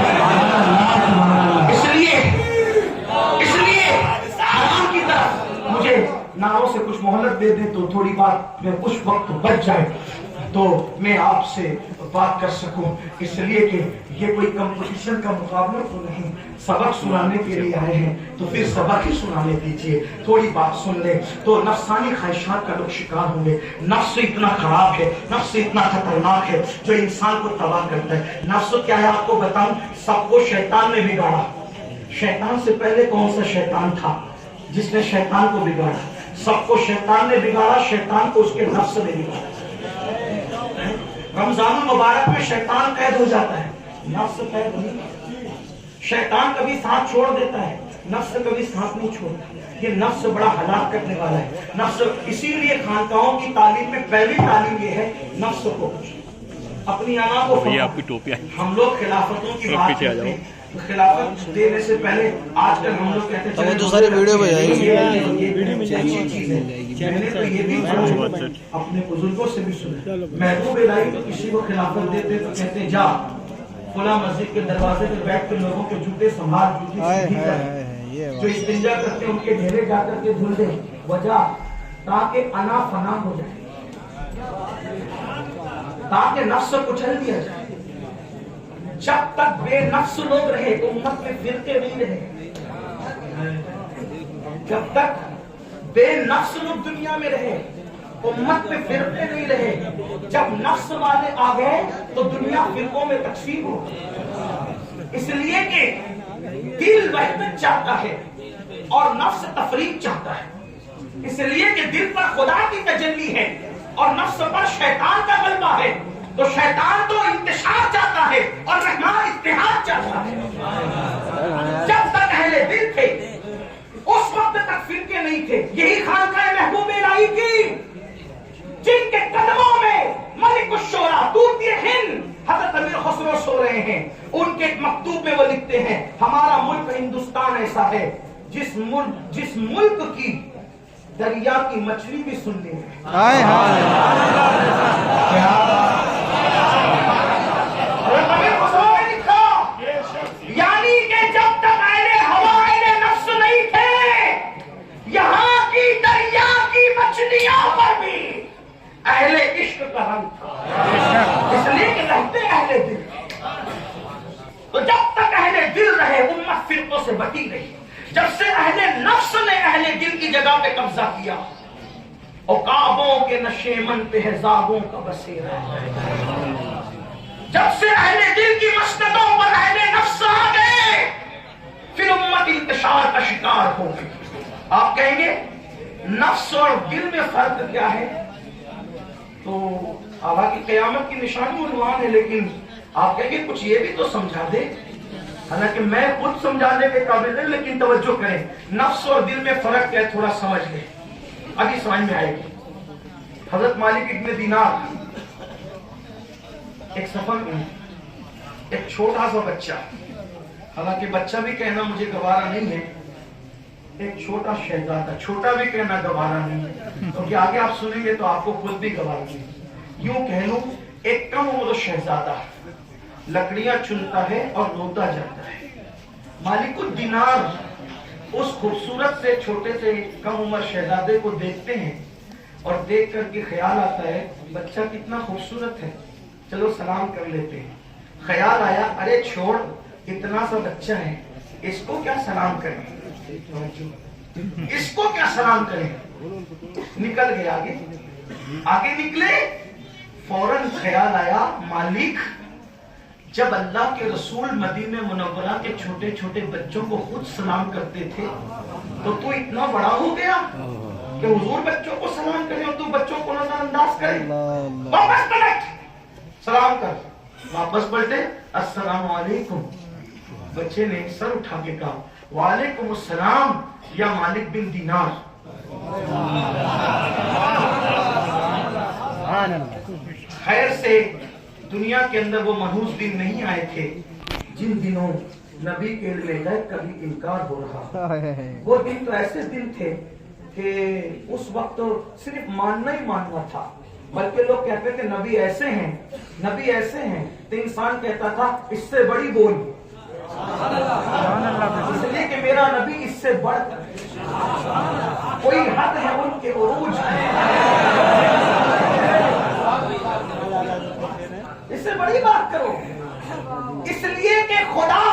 इसलिए हराम की तरफ मुझे नारों से कुछ मोहलत दे दे तो थोड़ी बात में कुछ वक्त बच जाए तो मैं आपसे बात कर सकूं, इसलिए कि ये कोई कंपटीशन का मुकाबला तो नहीं, सबक सुनाने के लिए आए हैं तो फिर सबक ही सुनाने दीजिए। थोड़ी बात सुन ले तो नफ्सानी ख्वाहिशात का लोग शिकार होंगे। नफ्स इतना खराब है, नफ्स इतना खतरनाक है जो इंसान को तबाह करता है। नफ्स क्या है आपको बताऊं, सबको शैतान ने बिगाड़ा। शैतान से पहले कौन सा शैतान था जिसने शैतान को बिगाड़ा? सबको शैतान ने बिगाड़ा, शैतान को उसके नफ्स ने बिगाड़ा। रमजान मुबारक में शैतान कैद हो जाता है, नफ्स कैद नहीं। शैतान कभी साथ छोड़ देता है, नफ्स कभी साथ नहीं छोड़ता। ये नफ्स बड़ा हलाक करने वाला है। नफ्स इसीलिए खानकाहों की तालीम में पहली तालीम ये है, नफ्स को अपनी आना को आपकी टोपियां। हम लोग खिलाफतों की बात करते हैं, खिलाफत देने से पहले आजकल हम लोग कहते हैं वो तो सारी वीडियो में जाएगी, अच्छी चीज है। मैंने तो ये भी अपने बुजुर्गों से भी सुना, महबूब इलाही तो किसी को खिलाफत देते तो कहते जा फला मस्जिद के दरवाजे पे बैठ कर लोगों के जूते संभाल, जूते जो इस्तिंजा करते उनके ढेरे जाकर के धुल दे, वजह ताकि अना फना हो जाए, ताकि नफ्स कुचल दिया जाए। जब तक बेनफ्स लोग रहे उम्मत में फिरके नहीं रहे, जब तक बेनफ्स लोग दुनिया में रहे उम्मत में फिरके नहीं रहे। जब नफ्स वाले आ गए तो दुनिया फिरकों में तकसीम हो। इसलिए कि दिल वहदत चाहता है और नफ्स तफरीक चाहता है। इसलिए कि दिल पर खुदा की तजल्ली है और नफ्स पर शैतान का गलबा है। तो शैतान तो इंतशार चाहता है और रहमान इत्तेहाद चाहता है। जब तक अहले दिल थे उस वक्त तक फिरके नहीं थे। यही खानकाह महबूब इलाही की, जिनके कदमों में मलिक शुरा तूतिए हिंद हज़रत अमीर खुसरो सो रहे हैं, उनके एक मकतूब में वो लिखते हैं, हमारा मुल्क हिंदुस्तान ऐसा है जिस मुल्क की दरिया की मछली भी सुननी है। यानी कि जब तक अहले हवा अहले नफ्स नहीं थे, यहाँ की दरिया की मछलियों पर भी अहले इश्क का रंग था। इसलिए कि रहते अहले दिल। तो जब तक अहले दिल रहे उम्मत फिरकों से बटी रही। जब से अहले नफ्स ने अहले दिल की जगह पे कब्जा किया, और काबों के नशेमन पे है ज़ाबों का बसेरा। जब से अहले दिल की मस्जिदों पर अहले नफ्स आ गए, फिर उम्मत इंतशार का शिकार हो गई। आप कहेंगे नफ्स और दिल में फर्क क्या है? तो हालांकि क़यामत की निशानी उन्वान है, लेकिन आप कहेंगे कुछ ये भी तो समझा दे। हालांकि मैं खुद समझाने के काबिल नहीं, लेकिन तवज्जो करें, नफ्स और दिल में फर्क क्या है थोड़ा समझ ले, अभी समझ में आएगी। हजरत मालिक इब्न दीनार एक सफर में एक छोटा सा बच्चा, हालांकि बच्चा भी कहना मुझे गवारा नहीं है, एक छोटा शहजादा, छोटा भी कहना गवारा नहीं, क्योंकि आगे आप सुनेंगे तो आपको खुद भी गवारा नहीं। यूं कह लूं, एक कम उम्र शहजादा लकड़ियां चुनता है और रोता जाता है। मालिकुल दिनार उस खूबसूरत से छोटे से कम उम्र शहजादे को देखते हैं और देख करके ख्याल आता है बच्चा कितना खूबसूरत है, चलो सलाम कर लेते हैं। ख्याल आया अरे छोड़, इतना सा बच्चा है, इसको क्या सलाम करें, इसको क्या सलाम करें। निकल गए आगे, आगे निकले, फौरन ख्याल आया मालिक जब अल्लाह के रसूल मदीने मुनव्वरा के छोटे छोटे बच्चों को खुद सलाम करते थे तो तू इतना बड़ा हो गया कि हुजूर बच्चों को सलाम करे और तू बच्चों को नजरअंदाज करे। वापस पलट, सलाम कर, वापस पलटे, अस्सलाम वालेकुम। बच्चे ने सर उठा के कहा वालेकुम अस्सलाम या मालिक बिन दिनार। खैर से दुनिया के अंदर वो मनहूस दिन नहीं आए थे जिन दिनों नबी के लिए कभी इनकार हो रहा। वो दिन तो ऐसे दिन थे कि उस वक्त तो सिर्फ मानना ही मानना था, बल्कि लोग कहते थे नबी ऐसे हैं, नबी ऐसे हैं, तो इंसान कहता था इससे बड़ी बोल, इसलिए कि मेरा नबी इससे बढ़ कोई हद है उनके उरूज, इससे बड़ी बात करो। इसलिए कि खुदा,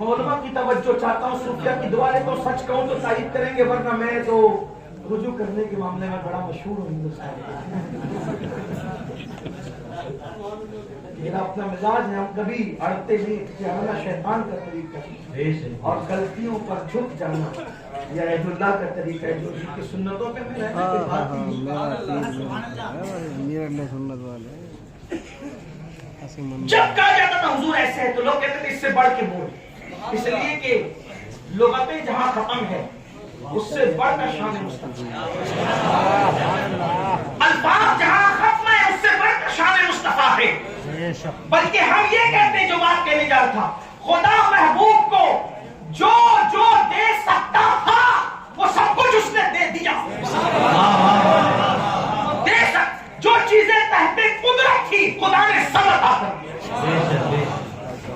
उलमा की तवज्जो चाहता हूँ, सूफिया की दुआ लेता हूँ, सच कहूँ तो तारीफ करेंगे, वरना मैं तो रुजू करने के मामले में बड़ा मशहूर हूँ हिंदुस्तान में। मेरा अपना मिजाज है, हम कभी अड़ते नहीं, जाना शैतान का तरीका है और गलतियों पर झुक जाना या अहदुल्लाह का तरीका है, जो उसकी सुन्नतों पे मैं रहने की बात नहीं। जब कहा जाता था हुजूर ऐसे है तो लोग कहते थे इससे बढ़ के बोल, इसलिए कि लुगतें जहां खत्म है उससे बढ़कर शान मुस्तफा, अल्फाज जहां खत्म है उससे बढ़कर शान मुस्तफा है। बल्कि हम ये कहते हैं, जो बात कहने जा रहा था, खुदा महबूब को जो जो दे सकता था वो सब कुछ उसने दे दिया। दे सक जो चीजें तहते कुदरत थी खुदा ने सब अता कर दिया,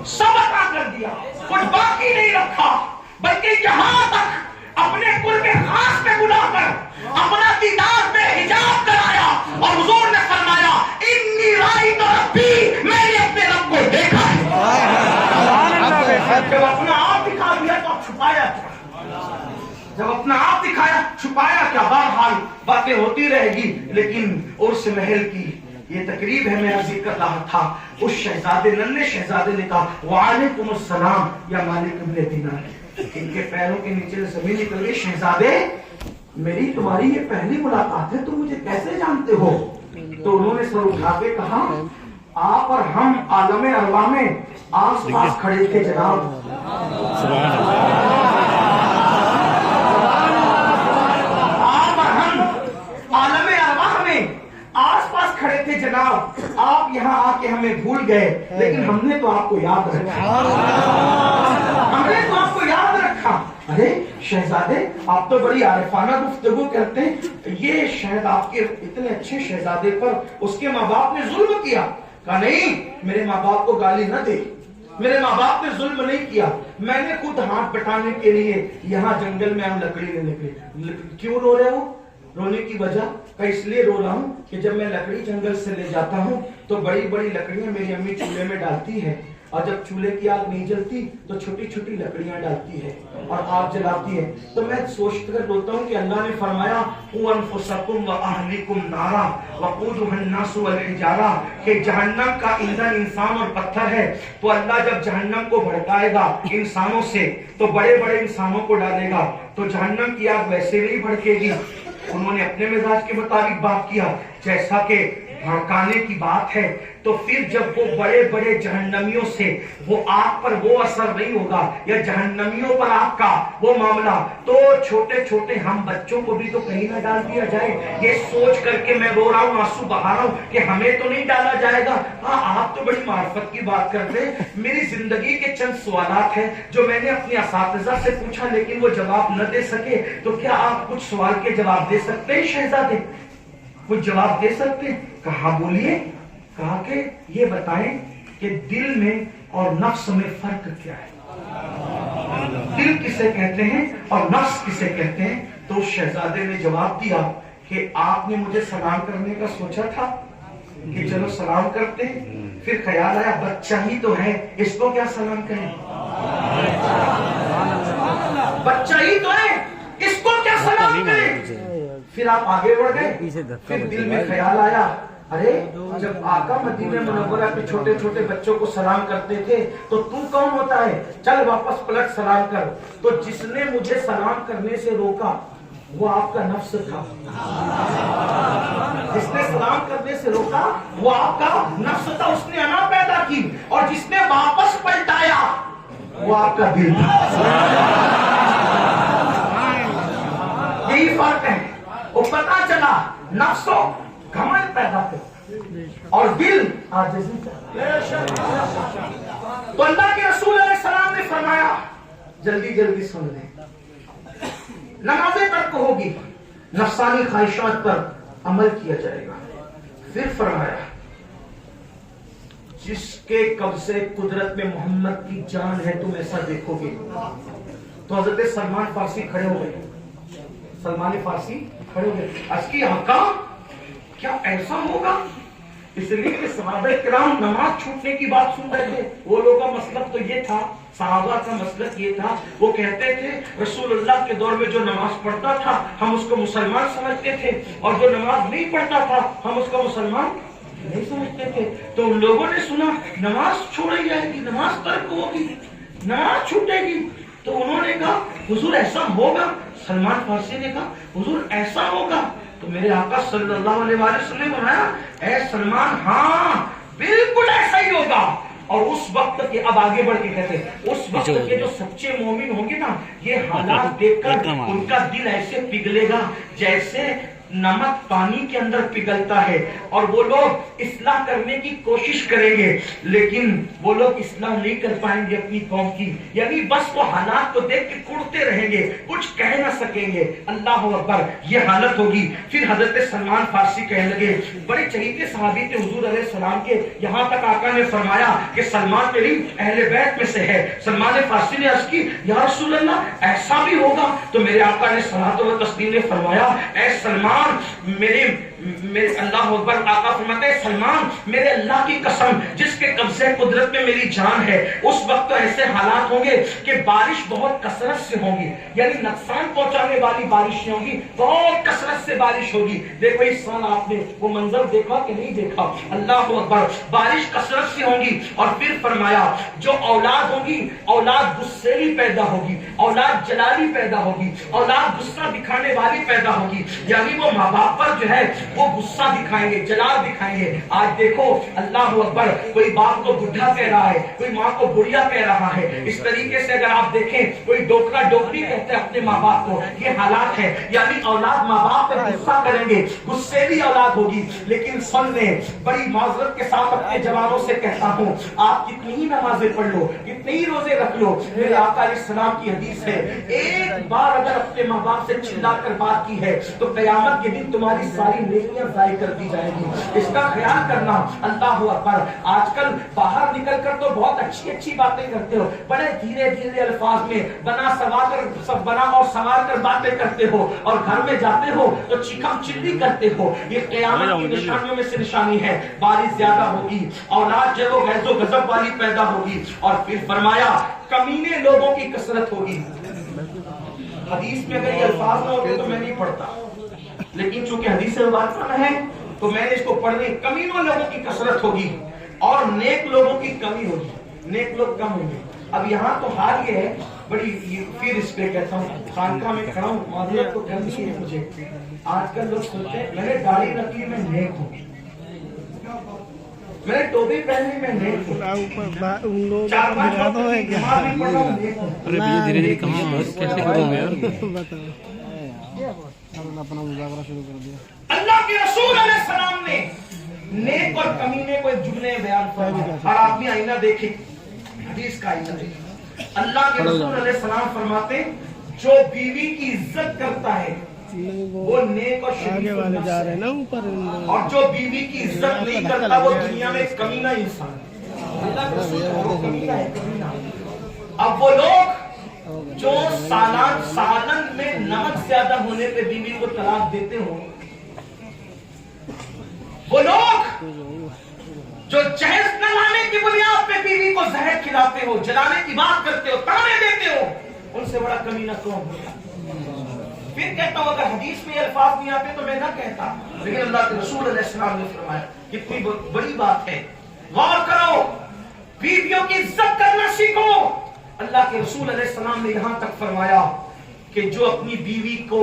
सब अता कर दिया, कुछ बाकी नहीं रखा। बल्कि यहां तक अपने कुर्बे खास पे बुलाकर अपना दीदार पे हिजाब कराया और हुजूर ने फरमाया इन्नी राई तो रब्बी, मैंने अपने रब को देखा है। जब अपना आप दिखा दिया तो छुपाया क्या, जब अपना आप दिखाया छुपाया क्या। बहरहाल बातें होती रहेगी, लेकिन उर्स महल की ये तकरीब है, मैं अर्ज कर रहा था। उस शहजादे, नन्हे शहजादे ने कहा वालेकुम अस्सलाम या मालिक इब्न दिनार। इनके पैरों के नीचे से जमीन निकल गई। शहजादे, मेरी तुम्हारी ये पहली मुलाकात है, तुम मुझे कैसे जानते हो? तो उन्होंने सर उठा के कहा आप और हम आलमे अरवा में आस पास खड़े थे जनाब। आप और हम आलमे अरवा में आस पास खड़े थे जनाब, आप यहाँ आके हमें भूल गए, लेकिन हमने तो आपको याद रखा, हमने तो आपको याद रखा। अरे शहजादे, आप तो बड़ी आरिफाना गुफ्तगू करते हैं, ये शायद आपके इतने अच्छे शहजादे पर उसके माँ बाप ने जुल्म किया। कहा नहीं, मेरे माँ बाप को गाली न दे, मेरे माँ बाप ने जुल्म नहीं किया, मैंने खुद हाथ बटाने के लिए यहाँ जंगल में हम लकड़ी लेने गए। क्यों रो रहे हो? रोने की वजह का इसलिए रो रहा हूँ कि जब मैं लकड़ी जंगल से ले जाता हूँ तो बड़ी बड़ी लकड़ियां मेरी अम्मी चूल्हे में डालती है, और जब चूल्हे की आग नहीं जलती तो छोटी छोटी लकड़ियां डालती है और आग जलाती है। तो मैं सोच कर रोता हूँ कि अल्लाह ने फरमाया अनफुसकुम व अहलिकुम नारा वक़ूदुहन नासु वल हिजारा, कि जहन्नम का ईंधन इंसान और पत्थर है। तो अल्लाह जब जहन्नम को भड़काएगा इंसानों से तो बड़े बड़े इंसानों को डालेगा, तो जहन्नम की आग वैसे नहीं भड़केगी। उन्होंने अपने मिजाज के मुताबिक बात किया, जैसा कि भड़काने की बात है, तो फिर जब वो बड़े बड़े जहन्नमियों से वो आग पर वो असर नहीं होगा या जहन्नमियों पर आपका वो मामला, तो छोटे छोटे हम बच्चों को भी तो कहीं ना डाल दिया जाए, ये सोच करके मैं रो रहा हूँ, आंसू बहा रहा हूँ कि हमें तो नहीं डाला जाएगा। हाँ, आप तो बड़ी मार्फत की बात करते हैं। मेरी जिंदगी के चंद सवालात हैं जो मैंने अपने असातिज़ा से पूछा, लेकिन वो जवाब न दे सके, तो क्या आप कुछ सवाल के जवाब दे सकते हैं शहजादे? कुछ जवाब दे सकते हैं? कहा बोलिए। कहा कि ये बताएं कि दिल में और नफ्स में फर्क क्या है, दिल किसे कहते हैं और नफ्स किसे कहते हैं? तो उस शहजादे ने जवाब दिया कि आपने मुझे सलाम करने का सोचा था कि चलो सलाम करते हैं, फिर ख्याल आया बच्चा ही तो है, इसको क्या सलाम करें, बच्चा ही तो है, इसको क्या सलाम करें। फिर आप आगे बढ़ गए, फिर दिल में ख्याल आया, अरे जब आका मदीना मुनव्वरा के छोटे छोटे बच्चों को सलाम करते थे तो तू कौन होता है, चल वापस पलट सलाम कर। तो जिसने मुझे सलाम करने से रोका वो आपका नफ्स था, जिसने सलाम करने से रोका वो आपका नफ्स था, उसने अना पैदा की, और जिसने वापस पलटाया वो आपका दिल था। यही फर्क है। वो पता चला नफ्सो घमंड पैदा कर और दिल आजिज़ी पैदा। तो अल्लाह के रसूल अलैहिस्सलाम ने फरमाया, जल्दी जल्दी सुन लें, नमाज़ें तर्क होगी, नफ्सानी ख्वाहिशात पर अमल किया जाएगा। फिर फरमाया, जिसके कब्ज़े कुदरत में मोहम्मद की जान है तुम ऐसा देखोगे। तो हजरत सलमान फारसी खड़े हो गए, सलमान फारसी खड़े हो गए, अस्की आका क्या ऐसा होगा? इसलिए कि सहाबा किराम नमाज छूटने की बात सुन रहे थे। वो लोगों का मसलब तो ये था, सहाबा का मसलब ये था, वो कहते थे रसूलुल्लाह के दौर में जो नमाज पढ़ता था हम उसको मुसलमान समझते थे, और जो नमाज नहीं पढ़ता था हम उसको मुसलमान नहीं समझते थे। तो उन लोगों ने सुना नमाज छोड़ी जाएगी, नमाज तर्क होगी, नमाज छूटेगी। तो उन्होंने कहा हुजूर ऐसा होगा? सलमान फारसी ने कहा हुजूर ऐसा होगा? तो मेरे आका सल्लल्लाहु अलैहि वसल्लम ने बताया, ऐ सलमान, हाँ बिल्कुल ऐसा ही होगा। और उस वक्त के, अब आगे बढ़ के कहते हैं, उस वक्त के जो सच्चे मोमिन होंगे ना, ये हालात देखकर उनका दिल ऐसे पिघलेगा जैसे नमक पानी के अंदर पिघलता है, और वो लोग इस्लाह करने की कोशिश करेंगे लेकिन वो लोग इस्लाह नहीं कर पाएंगे अपनी कौम की, यानी बस वो हालात को देख के कुड़ते रहेंगे, कुछ कह ना सकेंगे। अल्लाह अकबर, ये हालत होगी। फिर हजरत सलमान फारसी कहने लगे, बड़े चहीते सहाबी थे हुजूर अलैहि सलाम के, यहाँ तक आका ने फरमाया कि सलमान मेरी अहले बैत में से है। सलमान फारसी ने अर्ज की, या रसूल अल्लाह ऐसा भी होगा? तो मेरे आका ने सलात व तस्लीम ने फरमाया, ऐ सलमान मेरे अल्लाह अकबर, आका फरमाते हैं सलमान मेरे अल्लाह की कसम जिसके कब्जे कुदरत में मेरी जान है, उस वक्त तो ऐसे हालात होंगे कि बारिश बहुत कसरत से होगी, यानी नुकसान पहुंचाने वाली बारिश नहीं होगी, बहुत कसरत से बारिश होगी। देखो इस साल आपने वो मंजर देखा कि नहीं देखा? अल्लाह अकबर, बारिश कसरत से होगी। और फिर फरमाया जो औलाद होगी, औलाद गुस्सेली पैदा होगी, औलाद जलाली पैदा होगी, औलाद गुस्सा दिखाने वाली पैदा होगी, यानी वो माँ बाप पर जो है वो गुस्सा दिखाएंगे, जलाल दिखाएंगे। आज देखो अल्लाह अकबर, कोई बाप को बुढ़ा कह रहा है, कोई माँ को बुढ़िया कह रहा है। इस तरीके से अगर आप देखें, कोई डोकरा डोकरी कहते हैं अपने माँ बाप को, ये हालात है, यानी औलाद माँ बाप पर गुस्सा करेंगे, गुस्सेली औलाद होगी। लेकिन सुन ले, बड़ी माजरत के साथ अपने जवानों से कहता हूँ, आप कितनी ही नमाजें पढ़ लो, कितने ही रोजे रख लो, मेरे आका अलैहिस्सलाम की हदीस है, एक बार अगर अपने माँ बाप से चिल्लाकर बात की है तो कयामत के दिन तुम्हारी सारी नेकियां जाया कर दी जाएगी। इसका ख्याल करना। अल्लाह अकबर, आजकल बाहर निकल कर तो बहुत अच्छी अच्छी बातें करते हो, बड़े धीरे धीरे अल्फाज में बना और सवार कर बातें करते हो, और घर में जाते हो तो चिकम चिल्ली करते हो। ये क़यामत की निशानियों में से निशानी है। बारिश ज्यादा होगी, औलाद जो गैज़ो गज़ब वाली पैदा होगी, और फिर फरमाया कमीने लोगों की कसरत होगी। हदीस में अगर ये अल्फाज ना होते तो मैं नहीं पढ़ता, लेकिन चूंकि हदीस मुबारका है तो मैंने इसको पढ़ने। कमीनों लोगों की कसरत होगी और नेक लोगों की कमी होगी, नेक लोग कम होंगे। अब यहाँ तो हाल ये है, बड़ी फिर इस पे कहता हूँ, खानका में खड़ा हूँ, माजरत तो करनी है मुझे। आजकल लोग सोचते हैं मैंने दाढ़ी रखी, मैं नेक हूँ, मैंने टोपी पहनी मैं नेक हूँ, ऊपर 4-5 तो है क्या? नमाज भी पढ़ रहा हूँ, नेक हूँ। अरे भैया धीरे धीरे कम कैसे करोगे यार? अपना मुजाकरा शुरू कर दिया। अल्लाह के रसूल अलैहिस्सलाम ने नेक और कमीने को एक जुमले में बयान फरमाया। हर आदमी आईना देखे, हदीस का आईना देखे। अल्लाह के रसूल अलैहिस्सलाम फरमाते जो बीवी की इज्जत करता है वो नेक और आगे शरीफ वाले नफ्स जा है। रहे हैं ना ऊपर। और जो बीवी की इज्जत नहीं करता वो दुनिया में एक कमीना इंसान है। अल्लाह के रसूल कहते हैं, कमीना है, कमीना। अब वो लोग जो सालन में नमक ज्यादा होने पे बीवी को तलाक देते हो, वो लोग जो जहेज न लाने की बुनियाद पे बीवी को जहर खिलाते हो, जलाने की बात करते हो, ताने देते हो, उनसे बड़ा कमीना कौन होगा? फिर कहता हूं अगर हदीस में ये अल्फाज नहीं आते तो मैं ना कहता, लेकिन अल्लाह के रसूल अलैहिस्सलाम ने फरमाया कितनी बड़ी बात है। गौर करो, बीवियों की इज्जत करना सीखो। अल्लाह के रसूल अलैहिस्सलाम ने यहां तक फरमाया कि जो अपनी बीवी को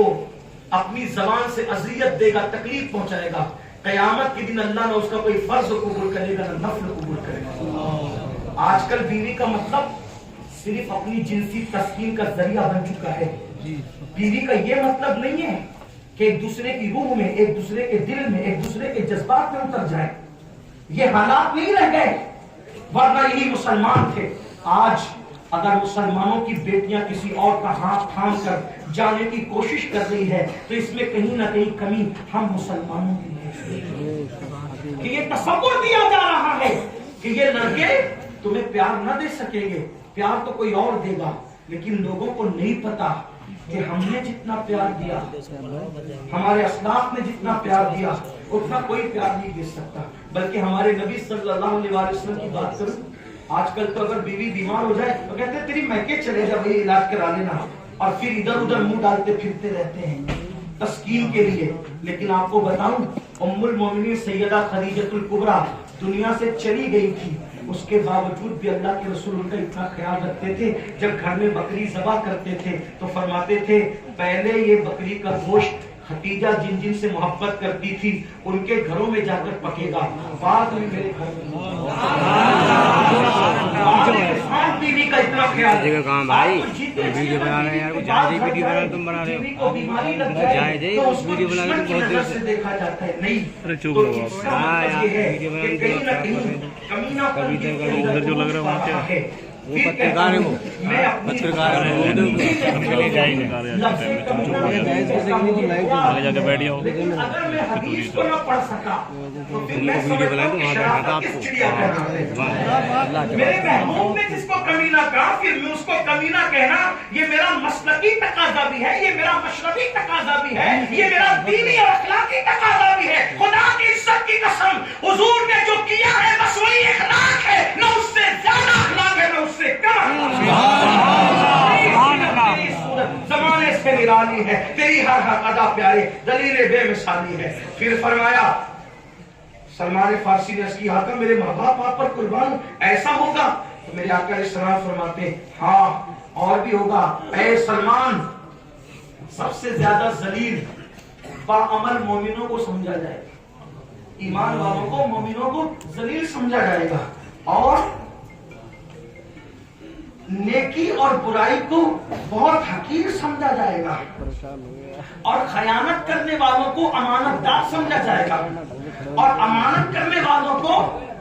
अपनी जबान से अजियत देगा, तकलीफ पहुंचाएगा, कयामत के दिन अल्लाह ने उसका कोई फर्ज कबूल करेगा ना नफल कबूल करेगा। आजकल बीवी का मतलब सिर्फ अपनी जिनसी तस्कीन का जरिया बन चुका है। बीवी का ये मतलब नहीं है कि एक दूसरे की रूह में, एक दूसरे के दिल में, एक दूसरे के जज्बात में उतर जाए। ये हालात नहीं रह गए, वरना यही मुसलमान थे। आज अगर मुसलमानों की बेटियां किसी और का हाथ थाम कर जाने की कोशिश कर रही है तो इसमें कहीं ना कहीं कमी हम मुसलमानों की है। कि ये तसव्वुर दिया जा रहा है कि ये लड़के तुम्हें प्यार न दे सकेंगे, प्यार तो कोई और देगा। लेकिन लोगों को नहीं पता कि हमने जितना प्यार दिया, हमारे अस्लाफ ने जितना प्यार दिया, उतना कोई प्यार नहीं दे सकता। बल्कि हमारे नबी सल्लल्लाहु अलैहि वसल्लम की बात करूं, आजकल तो अगर बीवी बीमार हो जाए तो कहते हैं तेरी मैके चले जा भाई, इलाज करा लेना, और फिर इधर उधर मुंह डालते फिरते रहते हैं तस्कीन के लिए। लेकिन आपको बताऊं, उम्मुल मोमिनीन सैयदा खदीजतुल कुबरा दुनिया से चली गई थी, उसके बावजूद भी अल्लाह के रसूल उनका इतना ख्याल रखते थे। जब घर में बकरी ज़बा करते थे तो फरमाते थे पहले ये बकरी का गोश्त खदीजा जिन जिन से मोहब्बत करती थी उनके घरों में जाकर पकेगा, बाद में मेरे घर में। बीवी का इतना ख्याल, काम भाई वीडियो बना रहे हैं यार, जायज वीडियो बना तुम बना रहे हो, बीमारी लग जाए तो उसको वीडियो बना रहे दुश्मन की नजर से देखा जाता है। नहीं, अरे चुप तो रहो आप। इसका मतलब ये है कि कहीं ना कहीं कमीना उधर जो लग रहा है वहाँ क्या है? वो पत्रकार है, वो पत्रकार है, आगे जाके बैठ जाओ। अगर मैं हदीस को न पढ़ सका तो फिर मैं समझता हूं कि शराफत किस चिड़िया का नाम है। मेरे महबूब ने जिसको कमीना कहा फिर मैं उसको कमीना कहना, ये मेरा मसलकी तकाजा भी है, ये मेरा मशरबी तकाजा भी है, ये मेरा दीनी और अखलाकी तकाजा भी है। खुदा की इज्जत की कसम, हुजूर ने जो किया है बस वही अखलाक है, न उससे ज्यादा अखलाक है न उससे कम। जमाने से निराली है, तेरी हर हर अदा प्यारे, दलील बेमिसाली है। फिर फरमाया, सलमान फारसी ने इसकी आका मेरे माँ बाप आप पर कुर्बान, ऐसा होगा? तो मेरे आका इस्लाम फरमाते हाँ और भी होगा। ऐ सलमान, सबसे ज्यादा जलील बाअमल मोमिनों को समझा जाएगा, ईमान वालों को, मोमिनों को जलील समझा जाएगा, और नेकी और बुराई को बहुत हकीर समझा जाएगा, और खयानत करने वालों को अमानतदार समझा जाएगा, और अमानत करने वालों को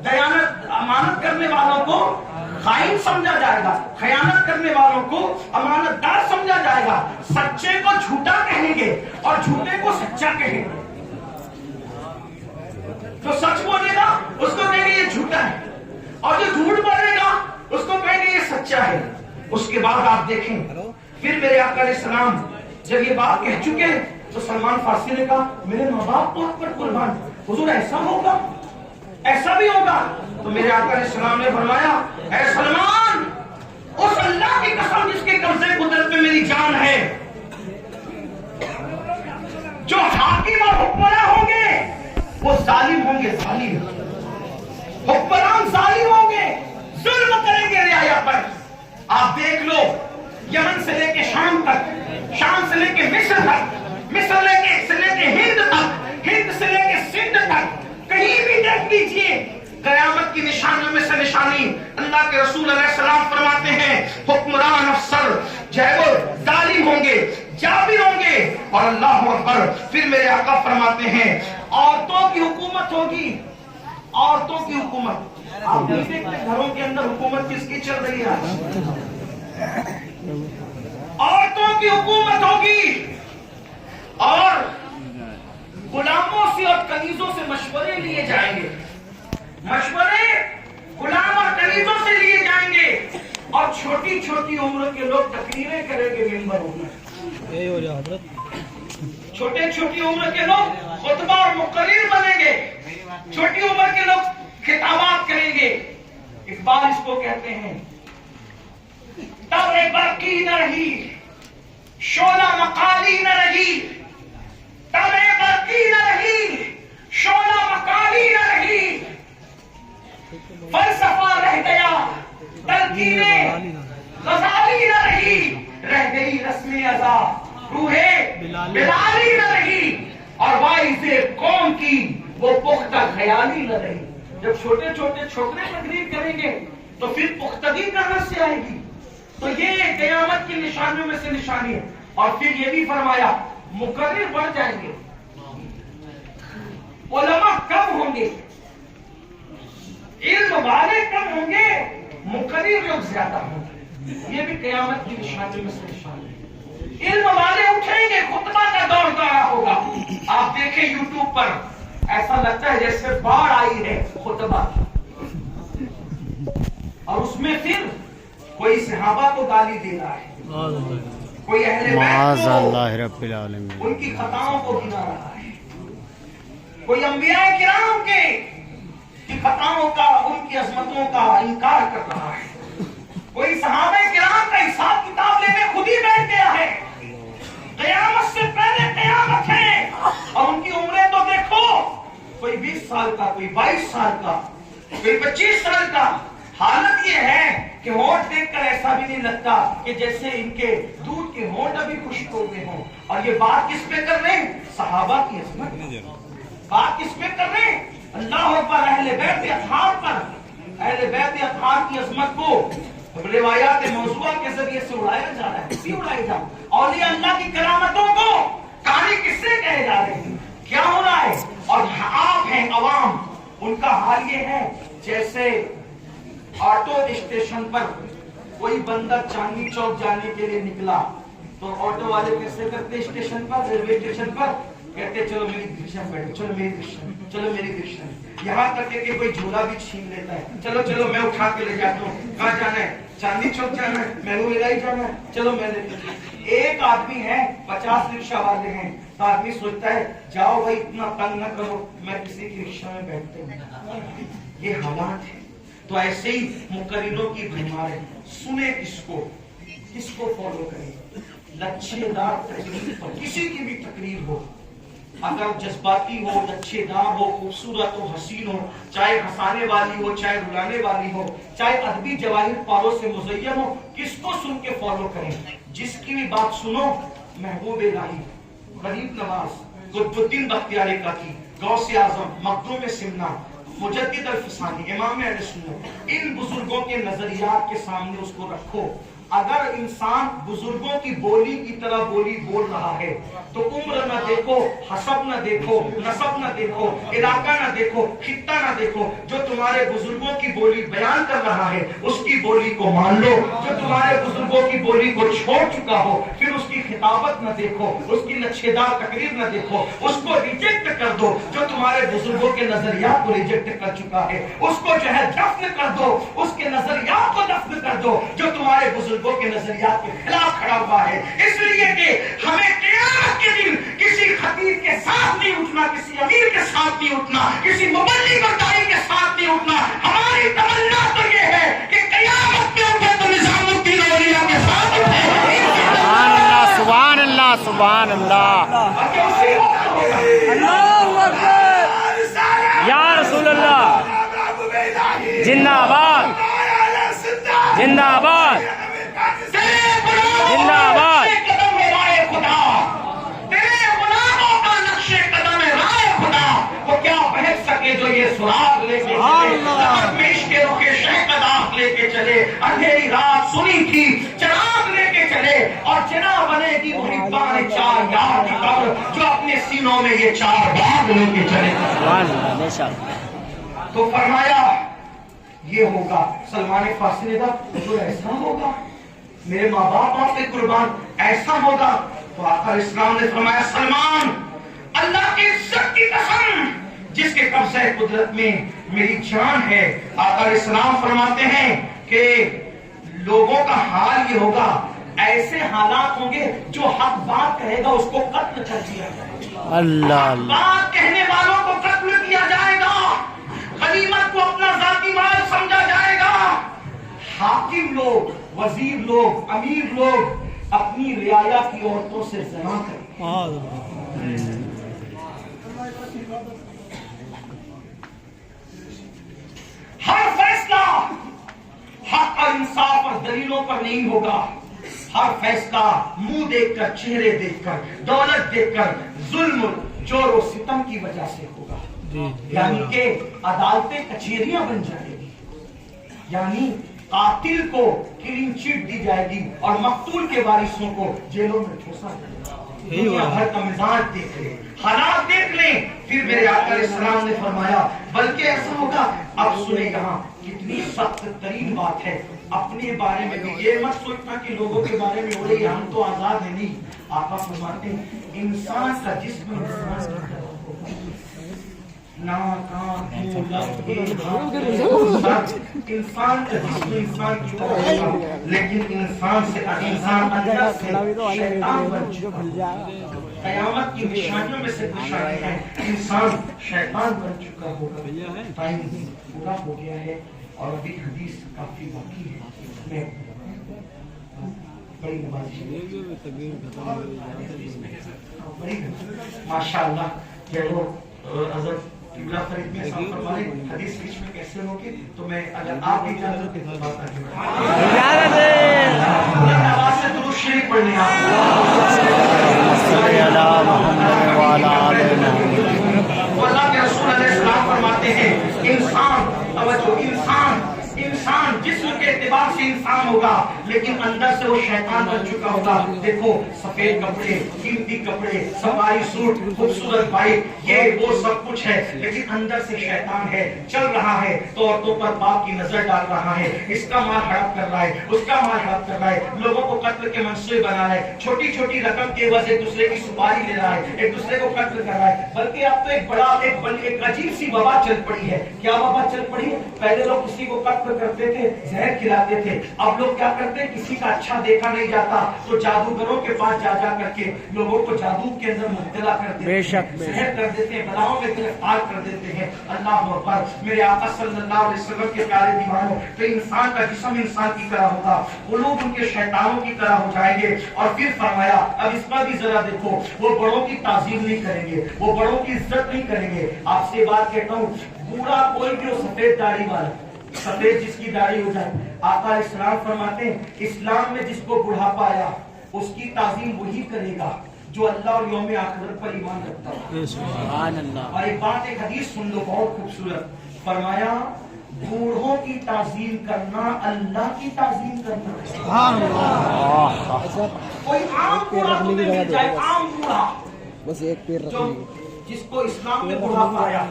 अमानत करने वालों को खाइन समझा जाएगा, खयानत करने वालों को अमानतदार समझा जाएगा। सच्चे को झूठा कहेंगे और झूठे को सच्चा कहेंगे। जो सच बोलेगा उसको कहेंगे ये झूठा है, और जो झूठ बोलेगा उसको कहेंगे ये सच्चा है। उसके बाद आप देखें, फिर मेरे आका अलैहिस्सलाम जब ये बात कह चुके तो सलमान फारसी ने कहा मेरे माँ बाप आप पर कुर्बान, हुजूर ऐसा होगा, ऐसा भी होगा? तो मेरे आका अलैहिस्सलाम ने फरमाया ऐ सलमान, उस अल्लाह की कसम जिसके कब्जे कुदरत में मेरी जान है, जो हाकिम और हुक्मरान होंगे वो जालिम होंगे, जालिम हुक्मरान जालिम होंगे, जुल्म करेंगे रियाया पर। आप देख लो, यमन से लेके शाम तक, शाम से लेके मिस्र तक, मिस्र से लेके हिंद तक, हिंद से लेके सिंध तक, कहीं भी देख लीजिए قیامت کی نشانیوں میں سے نشانی اللہ کے رسول علیہ السلام فرماتے ہیں حکمران افسر جو ہے وہ ظالم ہوں گے، جابر ہوں گے، اور اللہ اکبر پھر میرے آقا فرماتے ہیں عورتوں کی حکومت ہوگی، عورتوں کی حکومت۔ آپ نہیں دیکھتے گھروں کے اندر حکومت کس کی چل رہی ہے؟ عورتوں کی حکومت ہوگی، اور غلاموں سے اور کنیزوں سے مشورے لیے جائیں گے، مشورے غلام اور کنیزوں سے لیے جائیں گے، اور چھوٹی چھوٹی عمر کے لوگ تقریریں کریں گے ممبروں میں، یہی ہو جائے حضرت۔ چھوٹے چھوٹی عمر کے لوگ خطبہ اور مقرر بنیں گے، چھوٹی عمر کے لوگ خطابات کریں گے۔ اقبال اس کو کہتے ہیں تب برقی نہ رہی، شعلہ مقالی نہ رہی، تب برقی نہ رہی، شعلہ مقالی نہ رہی، فلسفہ رہ گیا، تلقین غزالی نہ رہی، رہ گئی رسم ازا، روح بلالی نہ رہی، اور باعث قوم کی وہ پختہ خیالی نہ رہی۔ جب چھوٹے چھوٹے چھوکرے تقریر کریں گے تو پھر پختگی کہاں سے آئے گی؟ تو یہ قیامت کی نشانیوں میں سے نشانی ہے۔ اور پھر یہ بھی فرمایا مقرر بڑھ جائیں گے، علماء کم ہوں گے، علم والے کم ہوں گے، مقرر لوگ زیادہ ہوں گے۔ یہ بھی قیامت کی نشانیوں میں سے نشانی ہے۔ علم والے اٹھیں گے، خطبہ کا دور دورہ ہوگا۔ آپ دیکھیں یوٹیوب پر ایسا لگتا ہے جیسے باڑھ آئی ہے خطبہ، اور اس میں پھر کوئی صحابہ کو گالی دے رہا ہے، کوئی اہل بیت کو ان کی خطاؤں کو گنا رہا ہے، کوئی انبیاء کرام کی خطاؤں کا، ان کی عظمتوں کا انکار کر رہا ہے، کوئی صحابہ کرام کا حساب کتاب لینے خود ہی بیٹھ گیا ہے۔ قیامت سے پہلے قیامت ہے، اور ان کی عمریں تو دیکھو، کوئی 20 سال کا، کوئی 22 سال کا، کوئی 25 سال کا۔ حالت یہ ہے کہ ہونٹ دیکھ کر ایسا بھی نہیں لگتا کہ جیسے ان کے دودھ کے ہونٹ ابھی خشک ہو گئے ہوں۔ اور یہ بات کس پہ کر رہے ہیں؟ صحابہ کی عظمت۔ بات کس پہ کر رہے ہیں؟ اللہ پر، اہل بیت اطہار پر۔ اہل بیت اطہار کی عظمت کو روایات موضوعہ کے ذریعے سے اڑایا جا رہا ہے، اڑایا جا۔ اولیاء اللہ کی کرامتوں کو کہانی کس سے کہے جا رہے ہیں؟ کیا ہو رہا ہے؟ اور آپ ہیں عوام، ان کا حال یہ ہے جیسے آٹو اسٹیشن پر کوئی بندہ چاندنی چوک جانے کے لیے نکلا تو آٹو والے کیسے کرتے اسٹیشن پر، ریلوے اسٹیشن پر کہتے چلو میری ڈویژن بیٹھو، چلو میری ڈویژن، چلو میری ڈویژن، یہاں تک کہ کوئی جھولا بھی چھین لیتا ہے، چلو چلو میں اٹھا کے لے جاتا ہوں، کہاں جانا ہے؟ چاندنی چوک جانا ہے، محبوب الہی جانا ہے، چلو میں لے۔ ایک آدمی ہے، 50 رکشہ والے ہیں، تو آدمی سوچتا ہے جاؤ بھائی اتنا تنگ نہ کرو، میں کسی کی رکشہ میں بیٹھتے ہوں۔ یہ حالات ہے۔ تو ایسے ہی مقرروں کی بھرمار ہے، سنیں کس کو فالو کریں۔ لچھے دار تقریر پر، کسی کی بھی تقریر ہو، اگر جذباتی ہو، لچھے دار ہو، خوبصورت ہو، حسین ہو، چاہے ہنسانے والی ہو، چاہے رلانے والی ہو، چاہے ادبی جواہر پاروں سے مزین ہو، کس کو سن کے فالو کریں؟ جس کی بھی بات سنو، محبوب الہی، غریب نواز، قطب الدین بختیار کاکی، غوث اعظم، مخدوم سمنا، مجدد الفسانی، امام اہل سنت، ان بزرگوں کے نظریات کے سامنے اس کو رکھو۔ اگر انسان بزرگوں کی بولی کی طرح بولی بول رہا ہے تو عمر نہ دیکھو، حسب نہ دیکھو، نسب نہ دیکھو، علاقہ نہ دیکھو، خطہ نہ دیکھو، جو تمہارے بزرگوں کی بولی بیان کر رہا ہے اس کی بولی کو مان لو۔ جو تمہارے بزرگوں کی بولی کو چھوڑ چکا ہو پھر اس کی خطابت نہ دیکھو، اس کی لچھے دار تقریر نہ دیکھو، اس کو ریجیکٹ کر دو۔ جو تمہارے بزرگوں کے نظریات کو ریجیکٹ کر چکا ہے اس کو جو ہے دفن کر دو، اس کے نظریات کو دفن کر دو جو تمہارے بزرگوں کے نظریات کے خلاف کھڑا ہوا ہے۔ اس لیے کہ ہمیں قیامت کے دن کسی خطیب کے ساتھ نہیں اٹھنا، کسی امیر کے ساتھ نہیں اٹھنا، کسی مبلغ اور داعی کے ساتھ نہیں اٹھنا۔ ہماری تمنا تو یہ ہے کہ قیامت میں اٹھے تو نظام الدین اولیاء کے ساتھ اٹھے۔ سبحان اللہ، سبحان اللہ، یا رسول اللہ، زندہ آباد، زندہ آباد، زندہ آباد۔ تیرے غلاموں کا نقش قدم رائے خدا وہ کیا بہت سکے جو یہ सुराग लेके चले, रात में इश्क के रुखे शहकदाह लेके चले, अंधेरी रात सुनी थी चराग लेके चले, और जना बनेगी मुहिब्बान चार यार की कब्र जो अपने सीनों में ये चार बाग लेके चले। तो फरमाया ये होगा। सलमान फारसी ने कहा तो ऐसा होगा, मेरे माँ बाप आप पे कुर्बान, ऐसा होगा। तो आका इस्लाम ने फरमाया सलमान, अल्लाह की इज्जत की कसम जिसके कब्ज़े कुदरत में मेरी जान है, आका इस्लाम फरमाते हैं कि लोगों का हाल ये होगा, ऐसे हालात होंगे जो हक बात कहेगा उसको कत्ल कर दिया जाएगा, अल्लाह बात कहने वालों को कत्ल किया जाएगा, गनीमत को अपना जाती माल समझा जाएगा। हाकिम लोग, वजीर लोग, अमीर लोग अपनी रियाया की औरतों से ज़ना करें। हर फैसला हक और इंसाफ और दलीलों पर नहीं होगा, हर फैसला मुंह देखकर, चेहरे देखकर, दौलत देखकर, जुल्म, जोर और सितम की वजह से होगा। यानी कि अदालतें कचहरियां बन जाएगी, यानी कातिल को क्लीन चिट दी जाएगी और मकतूल के वारिसों को जेलों में ठूसा जाएगा। दुनिया भर का मिजाज देख ले, हालात देख ले, फिर मेरे आका इस्लाम ने फरमाया बल्कि ऐसा होगा। अब सुने यहाँ कितनी सख्त तरीन बात है, अपने बारे में भी ये मत सोचना कि लोगों के बारे में हो रही है, हम तो आजाद है। नहीं, आका फरमाते हैं इंसान का जिस्म इंसान की तरह होगा, इंसान का जिस्म इंसान की तरह होगा, लेकिन इंसान से इंसान अंदर से शैतान बन चुका होगा। क़यामत की निशानियों में से निशानी है, इंसान शैतान बन चुका होगा। टाइम पूरा हो गया है और अभी हदीस काफी बाकी है। मैं बड़ी माशाअल्लाह चलो हज़रत किबला फरीद में साफ फरमाए हदीस बीच में कैसे होगी, तो मैं अगर आप इजाजत के साथ बात आगे आवाज से दुरूद शरीफ पढ़ने अल्लाह के रसूल अलैहिस्सलाम फरमाते हैं इंसान तवज्जो, इंसान जिस्म के एतबार से इंसान होगा लेकिन अंदर से वो शैतान बन चुका होगा। देखो सफेद कपड़े, कीमती कपड़े, सफारी सूट, खूबसूरत बाइक, ये वो सब कुछ है, लेकिन अंदर से शैतान है, चल रहा है तो औरतों पर बाप की नजर डाल रहा है, इसका माल हड़प कर रहा है, उसका माल हड़प कर रहा है, लोगों को कत्ल के मंसूबे बना रहा है, छोटी छोटी रकम के एवज एक दूसरे की सुपारी ले रहा है, एक दूसरे को कत्ल कर रहा है। बल्कि अब तो एक अजीब सी वबा चल पड़ी है। क्या वबा चल पड़ी है? पहले लोग किसी को कत्ल करते थे, जहर खिलाते थे, अब लोग क्या करते हैं, किसी का अच्छा देखा नहीं जाता तो जादूगरों के पास जा करके लोगों को जादू के अंदर मुब्तला कर देते हैं, जहर कर देते हैं, बलाओं में गिरफ्तार कर देते हैं। अल्लाह अकबर। मेरे आका सल्लल्लाहु अलैहि वसल्लम के प्यारे दीवानों, तो इंसान का जिस्म इंसान की तरह होगा, कुलूब उनके शैतानों की तरह हो जाएंगे। और फिर फरमाया अब इसका भी जरा देखो, वो बड़ों की ताज़ीम नहीं करेंगे, वो बड़ों की इज्जत नहीं करेंगे। आपसे बात कहता हूँ, बूढ़ा कोई भी हो, सफेद दाढ़ी वाला, सफेद जिसकी दाढ़ी हो जाए, आका इस्लाम फरमाते हैं इस्लाम में जिसको बुढ़ापा आया उसकी ताज़ीम वही करेगा जो अल्लाह और यौम आखिरत पर ईमान रखता है। सुभान अल्लाह। और एक बात, एक हदीस सुन लो, बहुत खूबसूरत। फरमाया बूढ़ों की ताज़ीम करना अल्लाह की ताज़ीम करना है। सुभान अल्लाह। कोई आम बूढ़ा तुम्हें मिल जाए, आम बूढ़ा, बस एक पैर जो जिसको इस्लाम में बुढ़ापा आया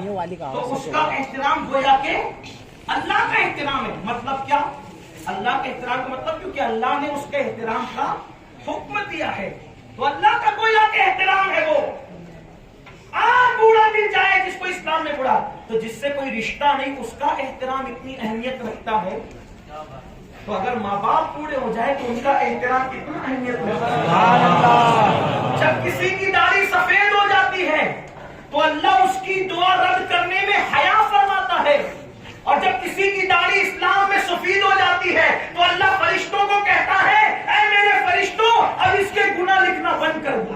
तो उसका एहतराम गोया के अल्लाह का एहतराम है। मतलब क्या? अल्लाह के एहतराम का मतलब क्योंकि अल्लाह ने उसके एहतराम का हुक्म दिया है, तो अल्लाह का गोया के एहतराम है। वो आम बूढ़ा मिल जाए जिसको इस्लाम में बुढ़ा, तो जिससे कोई रिश्ता नहीं, उसका एहतराम इतनी अहमियत रखता है। तो अगर माँ बाप बूढ़े हो जाए तो उनका एहतराम कितना अहमियत रखता है। जब किसी की दाढ़ी सफेद हो जाती है तो अल्लाह उसकी दुआ रद्द करने में हया फरमाता है, और जब किसी की दाढ़ी इस्लाम में सफेद हो जाती है तो अल्लाह फरिश्तों को कहता है ऐ मेरे फरिश्तों अब इसके गुनाह लिखना बंद कर दो।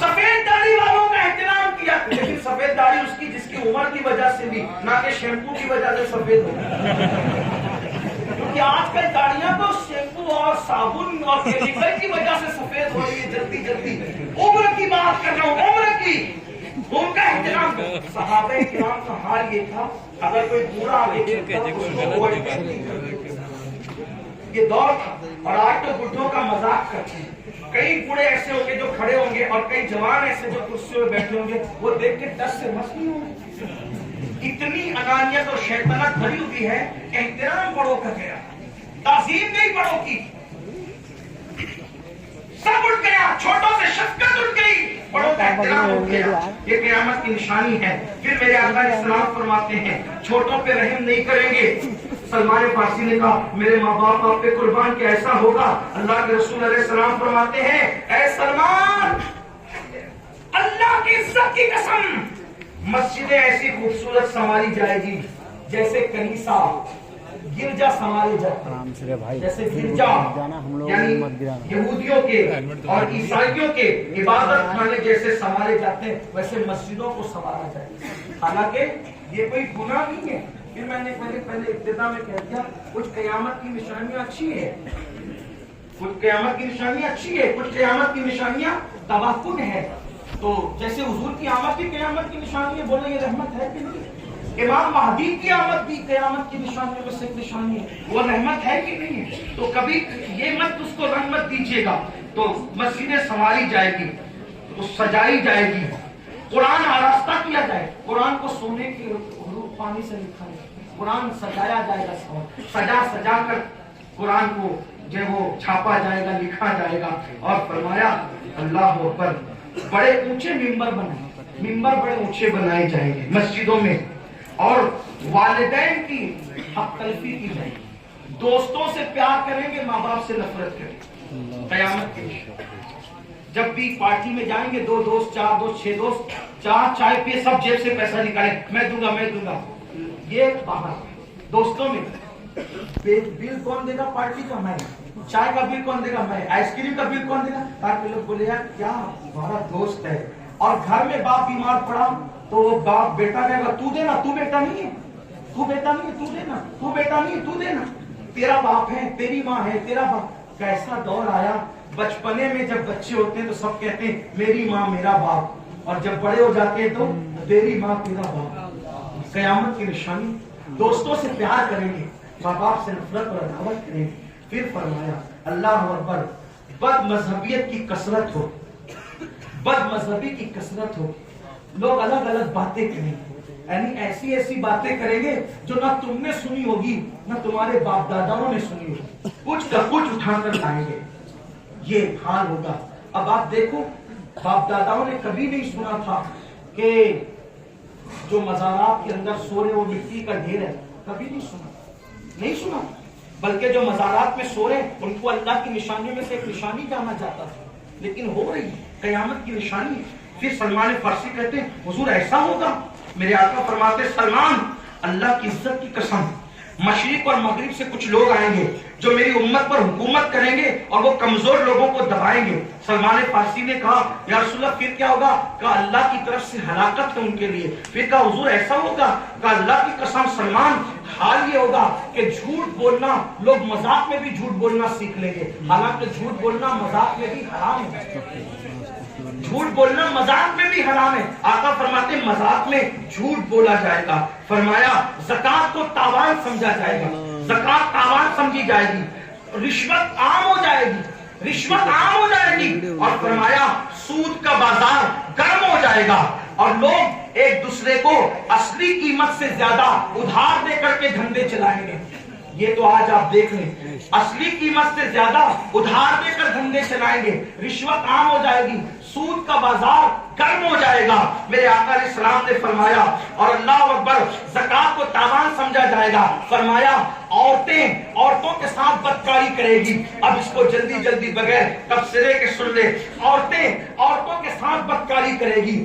सफेद दाढ़ी वालों का एहतराम किया, लेकिन सफेद दाढ़ी उसकी जिसकी उम्र की वजह से भी, ना कि शैम्पू की वजह से सफेद हो गई। क्योंकि आजकल दाढ़ियां तो शैम्पू और साबुन और केमिकल की वजह से सफेद हो रही है जल्दी जल्दी। उम्र की बात कर रहा हूँ, उम्र की। ان کا احترام کرو. صحابہ کرام کا حال یہ تھا, اگر کوئی بوڑھا آگے چلتا تو اس کو اوورٹیک نہیں کرتے. یہ دور تھا. اور آج تو بڈھوں کا مذاق کرتے ہیں. کئی بوڑھے ایسے ہوں گے جو کھڑے ہوں گے اور کئی جوان ایسے جو کرسیوں میں بیٹھے ہوں گے, وہ دیکھ کے ڈر سے مس نہیں ہوں گے. اتنی انانیت اور شیطنت بھری ہوئی ہے. احترام بڑوں کا گیا, تعظیم نہیں بڑوں کی. سب اٹھ گیا, چھوٹوں سے شفقت اٹھ گئی, بڑوں کا احترام ہو گیا. یہ قیامت کی نشانی ہے. پھر میرے آقا السلام فرماتے ہیں چھوٹوں پہ رحم نہیں کریں گے. سلمان فارسی نے کہا میرے ماں باپ آپ پہ قربان کہ ایسا ہوگا. اللہ کے رسول علیہ السلام فرماتے ہیں اے سلمان, اللہ کی عزت کی قسم, مسجدیں ایسی خوبصورت سنواری جائے گی جیسے کنیسہ گرجا سنوارے جاتے ہیں. جیسے گرجا یعنی یہودیوں کے اور عیسائیوں کے عبادت خانے جیسے سنوارے جاتے ہیں, ویسے مسجدوں کو سنوارا جائے گا. حالانکہ یہ کوئی گناہ نہیں ہے. پھر میں نے پہلے ابتدا میں کہہ دیا کچھ قیامت کی نشانیاں اچھی ہے, کچھ قیامت کی نشانیاں اچھی ہے, کچھ قیامت کی نشانیاں توقن ہے. تو جیسے حضور کی آمد بھی قیامت کی نشانی ہے, بولے یہ رحمت ہے کہ نہیں. امام مہدی کی آمد بھی قیامت کی نشانیوں میں سے ایک نشانی ہے, وہ رحمت ہے کہ نہیں ہے. تو کبھی یہ مت اس کو رحمت دیجیے گا. تو مسجدیں سنواری جائے گی, تو سجائی جائے گی, قرآن آراستہ کیا جائے. قرآن کو سونے کے حروف پانی سے لکھا ہے, قرآن سجایا جائے گا, سجا سجا کر قرآن کو جو وہ چھاپا جائے گا, لکھا جائے گا. اور فرمایا اللہ اکبر, بڑے اونچے ممبر بنائے, ممبر بڑے اونچے بنائے جائیں گے مسجدوں میں. اور والدین کی حق تلفی کی جائے گی. دوستوں سے پیار کریں گے, ماں باپ سے نفرت کریں گے. قیامت کے جب بھی پارٹی میں جائیں گے, 2 دوست 4 دوست 6 دوست, 4 چائے پیے, سب جیب سے پیسہ نکالیں, میں دوں گا میں دوں گا. یہ باہر دوستوں میں بل کون دے گا پارٹی کا, میں. چائے کا بل کون دے گا, میں. آئس کریم کا بل کون دے گا, تاکہ لوگ بولے یار کیا ہمارا دوست ہے. اور گھر میں باپ بیمار پڑا تو وہ باپ بیٹا کہے گا تو دینا, تو بیٹا نہیں ہے, تو بیٹا نہیں ہے, تو دینا, تو بیٹا نہیں ہے, تو دینا. تیرا باپ ہے, تیری ماں ہے, تیرا باپ. کیسا دور آیا. بچپنے میں جب بچے ہوتے ہیں تو سب کہتے ہیں میری ماں میرا باپ, اور جب بڑے ہو جاتے ہیں تو تیری ماں تیرا باپ. قیامت کی نشانی. دوستوں سے پیار کریں گے, ماں باپ سے نفرت اور عداوت کریں گے. پھر فرمایا اللہ اکبر, بد مذہبیت کی کثرت ہو, بد مذہبی کی کثرت ہو. لوگ الگ الگ باتیں کریں گے, یعنی ایسی ایسی باتیں کریں گے جو نہ تم نے سنی ہوگی نہ تمہارے باپ داداؤں نے سنی ہوگی. کچھ کا کچھ اٹھا کر لائیں گے. یہ حال ہوگا. اب آپ دیکھو, باپ داداؤں نے کبھی نہیں سنا تھا کہ جو مزارات کے اندر سو رہے وہ مٹی کا ڈھیر ہے, کبھی نہیں سنا, نہیں سنا. بلکہ جو مزارات میں سو رہے ان کو اللہ کی نشانیوں میں سے ایک نشانی جانا جاتا تھا, لیکن ہو رہی قیامت کی نشانی. پھر سلمان فارسی کہتے ہیں حضور ایسا ہوگا. میرے آقا فرماتے سلمان اللہ کی عزت کی قسم, مشرق اور مغرب سے کچھ لوگ آئیں گے جو میری امت پر حکومت کریں گے اور وہ کمزور لوگوں کو دبائیں گے. سلمان فارسی نے کہا یا رسول اللہ پھر کیا ہوگا, کہا اللہ کی طرف سے ہلاکت ہے ان کے لیے. پھر کہا حضور ایسا ہوگا, کہا اللہ کی قسم سلمان حال یہ ہوگا کہ جھوٹ بولنا, لوگ مذاق میں بھی جھوٹ بولنا سیکھ لیں گے. حالانکہ جھوٹ بولنا مذاق میں بھی حرام ہے, جھوٹ بولنا مذاق میں بھی حرام ہے. آقا فرماتے مذاق میں جھوٹ بولا جائے گا. فرمایا زکات کو تاوان سمجھا جائے گا, زکات تاوان سمجھی جائے گی, رشوت عام ہو جائے گی, رشوت عام ہو جائے گی. اور فرمایا سود کا بازار گرم ہو جائے گا اور لوگ ایک دوسرے کو اصلی قیمت سے زیادہ ادھار دے کر کے دھندے چلائیں گے. یہ تو آج آپ دیکھ لیں, اصلی قیمت سے زیادہ ادھار دے کر دھندے چلائیں گے, رشوت عام ہو جائے گی, سود کا بازار گرم ہو جائے گا. میرے آقا علیہ السلام نے فرمایا اور اللہ اکبر زکات کو تاوان سمجھا جائے گا. فرمایا عورتوں کے ساتھ بدکاری کرے گی. اب اس کو جلدی جلدی بغیر تفسیرے کے سن لے. عورتوں کے ساتھ بدکاری کرے گی,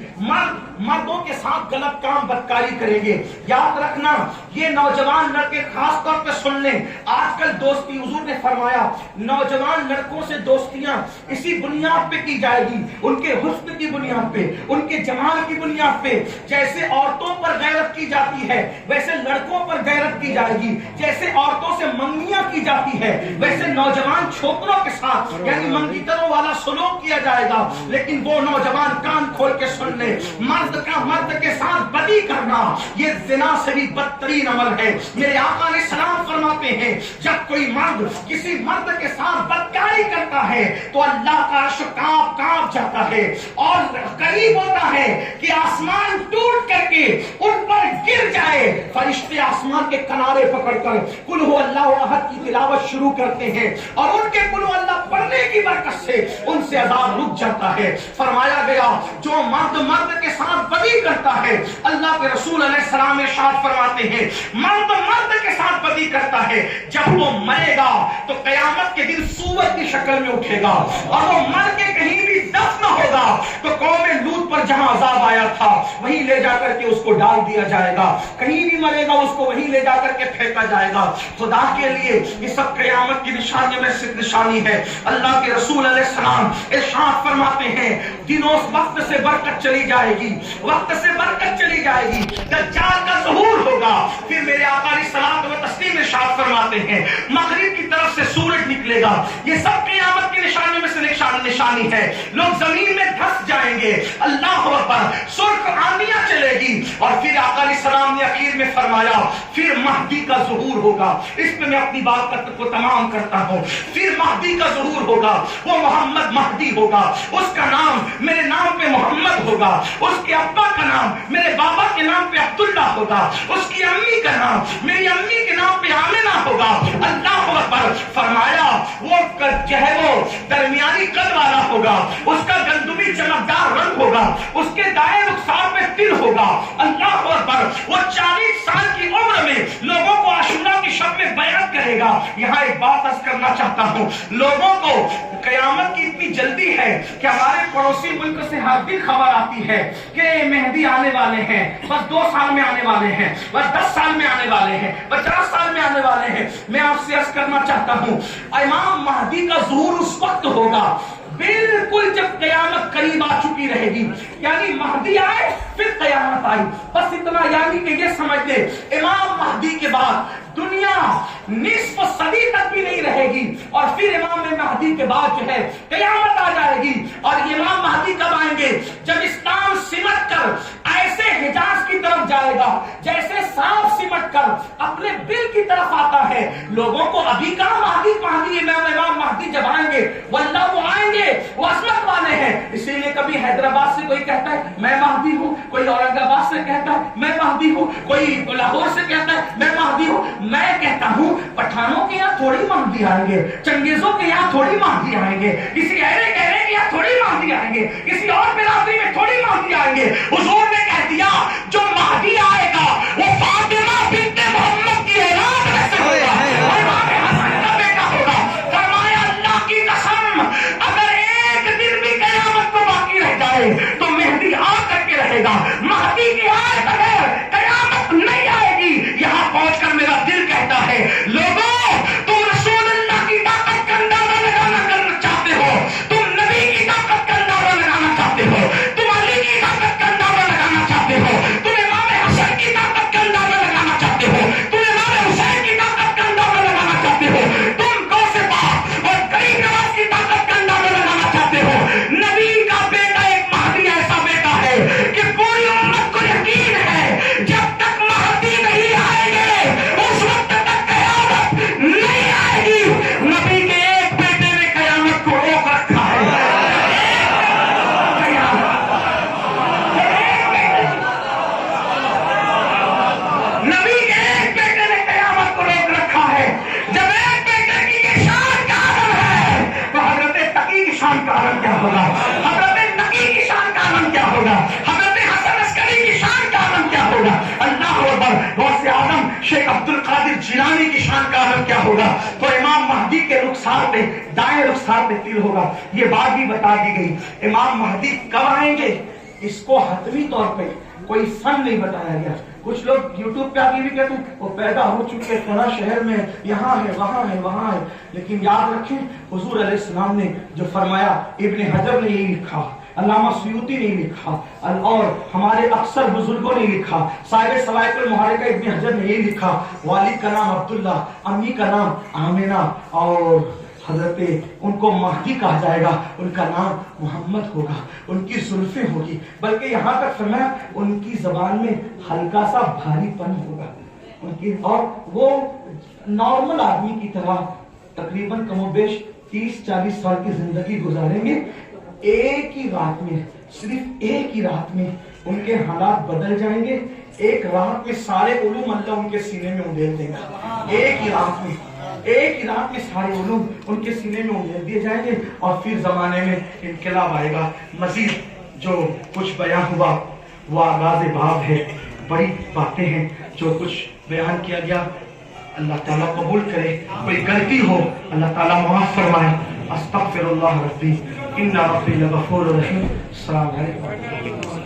مردوں کے ساتھ غلط کام بدکاری کریں گے. یاد رکھنا یہ نوجوان لڑکے خاص طور پہ سن لیں, آج کل دوستی, حضور نے فرمایا نوجوان لڑکوں سے دوستیاں اسی بنیاد پہ کی جائے گی, ان کے حسن کی بنیاد پہ, ان کے جمال کی بنیاد پہ. جیسے عورتوں پر غیرت کی جاتی ہے ویسے لڑکوں پر غیرت کی جائے گی. جیسے عورتوں سے منگنیاں کی جاتی ہے ویسے نوجوان چھوکروں کے ساتھ یعنی منگیتروں والا سلوک کیا جائے گا. لیکن وہ نوجوان کان کھول کے سن لے, مرد کا مرد کے ساتھ بدی کرنا یہ زنا سے بھی بدترین عمل ہے. میرے آقا علیہ السلام فرماتے ہیں جب کوئی مرد کسی مرد کے ساتھ بدکاری کرتا ہے تو اللہ کا عرش کانپ کانپ جاتا ہے اور قریب ہوتا ہے کہ آسمان ٹوٹ کر کے ان پر گر جائے. فرشتے آسمان کے کنارے پکڑ کر قل هو اللہ احد کی تلاوت شروع کرتے ہیں اور ان کے قل هو اللہ پڑھنے کی برکت سے ان سے عذاب رک جاتا ہے. فرمایا گیا جو مرد مرد کے ساتھ بدی کرتا ہے, اللہ کے رسول علیہ السلام ارشاد فرماتے ہیں مرد مرد کے ساتھ بدی کرتا ہے جب وہ مرے گا تو قیامت کے دن سورج کی شکل میں اٹھے گا اور وہ مر کے کہیں بھی دفن ہوگا تو قوم لوط پر جہاں عذاب آیا تھا وہیں لے جا کر کے اس کو ڈال دیا جائے گا. کہیں بھی مرے گا اس کو وہیں لے جا کر کے پھینکا جائے گا. خدا کے لیے یہ سب قیامت کی نشانیوں میں سے نشانی ہے. اللہ کے رسول علیہ السلام ارشاد فرماتے ہیں دنوں وقت سے برکت چلی جائے گی, وقت سے برکت چلی جائے گی, دجال کا ظہور ہوگا. پھر میرے آقا علیہ الصلوۃ والتسلیم ارشاد فرماتے ہیں مغرب کی طرف سے سورج نکلے گا. یہ سب قیامت کی نشانیوں میں سے نشانی ہے. لوگ زمین میں دھس جائیں گے, اللہ اکبر, سرخ آندیاں چلے گی. اور پھر آقا علیہ السلام نے اخیر میں فرمایا پھر مہدی کا ظہور ہوگا. اس پہ میں اپنی بات کو تمام کرتا ہوں. پھر مہدی کا ظہور ہوگا, وہ محمد مہدی ہوگا, اس کا نام میرے نام پہ محمد ہوگا, اس کے ابا کا نام میرے بابا کے نام پہ عبداللہ ہوگا, اس کی امی کا نام میری امی کے نام پہ آمنہ ہوگا. اللہ اکبر. فرمایا وہ جو ہے وہ درمیانی قد والا ہوگا, اس کا گندمی چمکدار رنگ ہوگا, اس کے دائیں رخسار پہ تل ہوگا. اللہ اکبر. وہ 40 سال کی عمر میں لوگوں کو عاشورہ کی شب میں بیعت کرے گا. یہاں ایک بات عرض کرنا چاہتا ہوں, لوگوں کو قیامت کی اتنی جلدی ہے کہ ہمارے پڑوسی ملک سے ہر دن خبر آتی ہے کہ مہدی آنے والے ہیں, بس 2 سال میں آنے والے ہیں, بس 10 سال میں آنے والے ہیں, 50 سال میں آنے والے ہیں. میں آپ سے عرض کرنا چاہتا ہوں امام مہدی کا ظہور اس وقت ہوگا بالکل جب قیامت قریب آ چکی رہے گی. یعنی مہدی آئے پھر قیامت آئی, بس اتنا. یعنی کہ یہ سمجھ لے امام مہدی کے بعد دنیا نصف صدی تک بھی نہیں رہے گی اور پھر امام مہدی کے بعد جو ہے قیامت آ جائے گی. اور امام مہدی کب آئیں گے؟ جب اسلام سمٹ کر ایسے حجاز کی طرف جائے گا جیسے سانپ سمٹ کر اپنے دل کی طرف آتا ہے. لوگوں کو ابھی کہاں مہدی امام مہدی جب آئیں گے واللہ وہ آئیں گے, وہ عظمت والے ہیں. اسی لیے کبھی حیدرآباد سے کوئی کہتا ہے میں مہدی ہوں, کوئی اورنگ آباد سے کہتا ہے میں مہدی ہوں, کوئی لاہور سے کہتا ہے میں مہدی ہوں. میں کہتا ہوں پٹھانوں کے یہاں تھوڑی مہدی آئیں گے, چنگیزوں کے یہاں تھوڑی مہدی آئیں گے, کسی ایرے گہرے کے یہاں تھوڑی مہدی آئیں گے, کسی اور برادری میں تھوڑی مہدی آئیں گے. حضور نے کہہ دیا جو مہدی آئے گا وہ فاطمہ بنت محمد کی اولاد میں سے ہوگا, امام حسن کا بیٹا ہوگا. فرمایا اللہ کی قسم اگر ایک دن بھی قیامت کو باقی رہ جائے تو مہدی آ کر کے رہے گا. مہدی کی آئے بغیر قیامت نہیں آئے گی. یہاں پہنچ کر میرا دل کہتا ہے لوگوں تم رسول اللہ کی طاقت کا اندازہ لگانا چاہتے ہو, تم نبی کی طاقت کا اندازہ لگانا چاہتے ہو, تم علی کی طاقت کا اندازہ لگانا چاہتے ہو, تم امام حسن کی طاقت کا اندازہ لگانا چاہتے ہو, تم امام حسین کی طاقت کا اندازہ لگانا چاہتے ہو, تم غوث پاک اور غریب نواز کی طاقت کا اندازہ لگانا چاہتے ہو. نبی کا بیٹا ایک مہدی ایسا بیٹا ہے کہ پوری امت کو یقین ہے جب تک مہدی نہیں آئے گے اس وقت تک قیامت نہیں آئے گی. نبی کے ایک بیٹے نے قیامت کو روک رکھا ہے. نبی کے ایک بیٹے نے قیامت کو روک رکھا ہے. جب ایک بیٹے کی یہ شان کا عالم ہے تو حضرت تقی کی شان کا عالم کیا ہوگا, حضرت نقی کی شان کا عالم کیا ہوگا, حضرت حسن عسکری کی شان کا عالم کیا ہوگا. اللہ اکبر. غوث اعظم شیخ عبد القادر جیلانی کی شان کا عالم کیا ہوگا. تو امام مہدی کے رخسار پہ دائیں رخسار پہ تل ہوگا. یہ بات بھی بتا دی گئی. امام مہدی کب آئیں گے اس کو حتمی طور پہ کوئی سن نہیں بتایا گیا. کچھ لوگ یوٹیوب پہ آگے بھی کہتے ہیں وہ پیدا ہو چکے فلاں شہر میں, یہاں ہے وہاں ہے وہاں ہے. لیکن یاد رکھیں حضور علیہ السلام نے جو فرمایا, ابن حجر نے یہی لکھا علامہ سیوطی نہیں لکھا اور ہمارے اکثر بزرگوں نے لکھا، صاحب صواعق المحرقہ ابن حجر نے یہ لکھا، والد کا نام عبداللہ، امی کا نام آمنہ، اور حضرت ان کو مہدی کہا جائے گا، ان کا نام محمد ہوگا، ان کی زلفیں ہوگی، بلکہ یہاں تک فرمایا ان کی زبان میں ہلکا سا بھاری پن ہوگا ان کی، اور وہ نارمل آدمی کی طرح تقریباً کم و بیش 30-40 سال کی زندگی گزاریں گے۔ ایک ہی رات میں، صرف ایک ہی رات میں ان کے حالات بدل جائیں گے، ایک رات میں سارے علوم اللہ ان کے سینے میں اندھیل دے گا، ایک ہی رات میں سارے علوم ان کے سینے میں اندھیل دیے جائیں گے، اور پھر زمانے میں انقلاب آئے گا۔ مزید جو کچھ بیان ہوا وہ آغاز باب ہے، بڑی باتیں ہیں جو کچھ بیان کیا گیا، اللہ تعالیٰ قبول کرے، کوئی غلطی ہو اللہ تعالیٰ معاف فرمائے۔ استغفر اللہ ربی ان ربی لغفور رحیم۔ السلام علیکم۔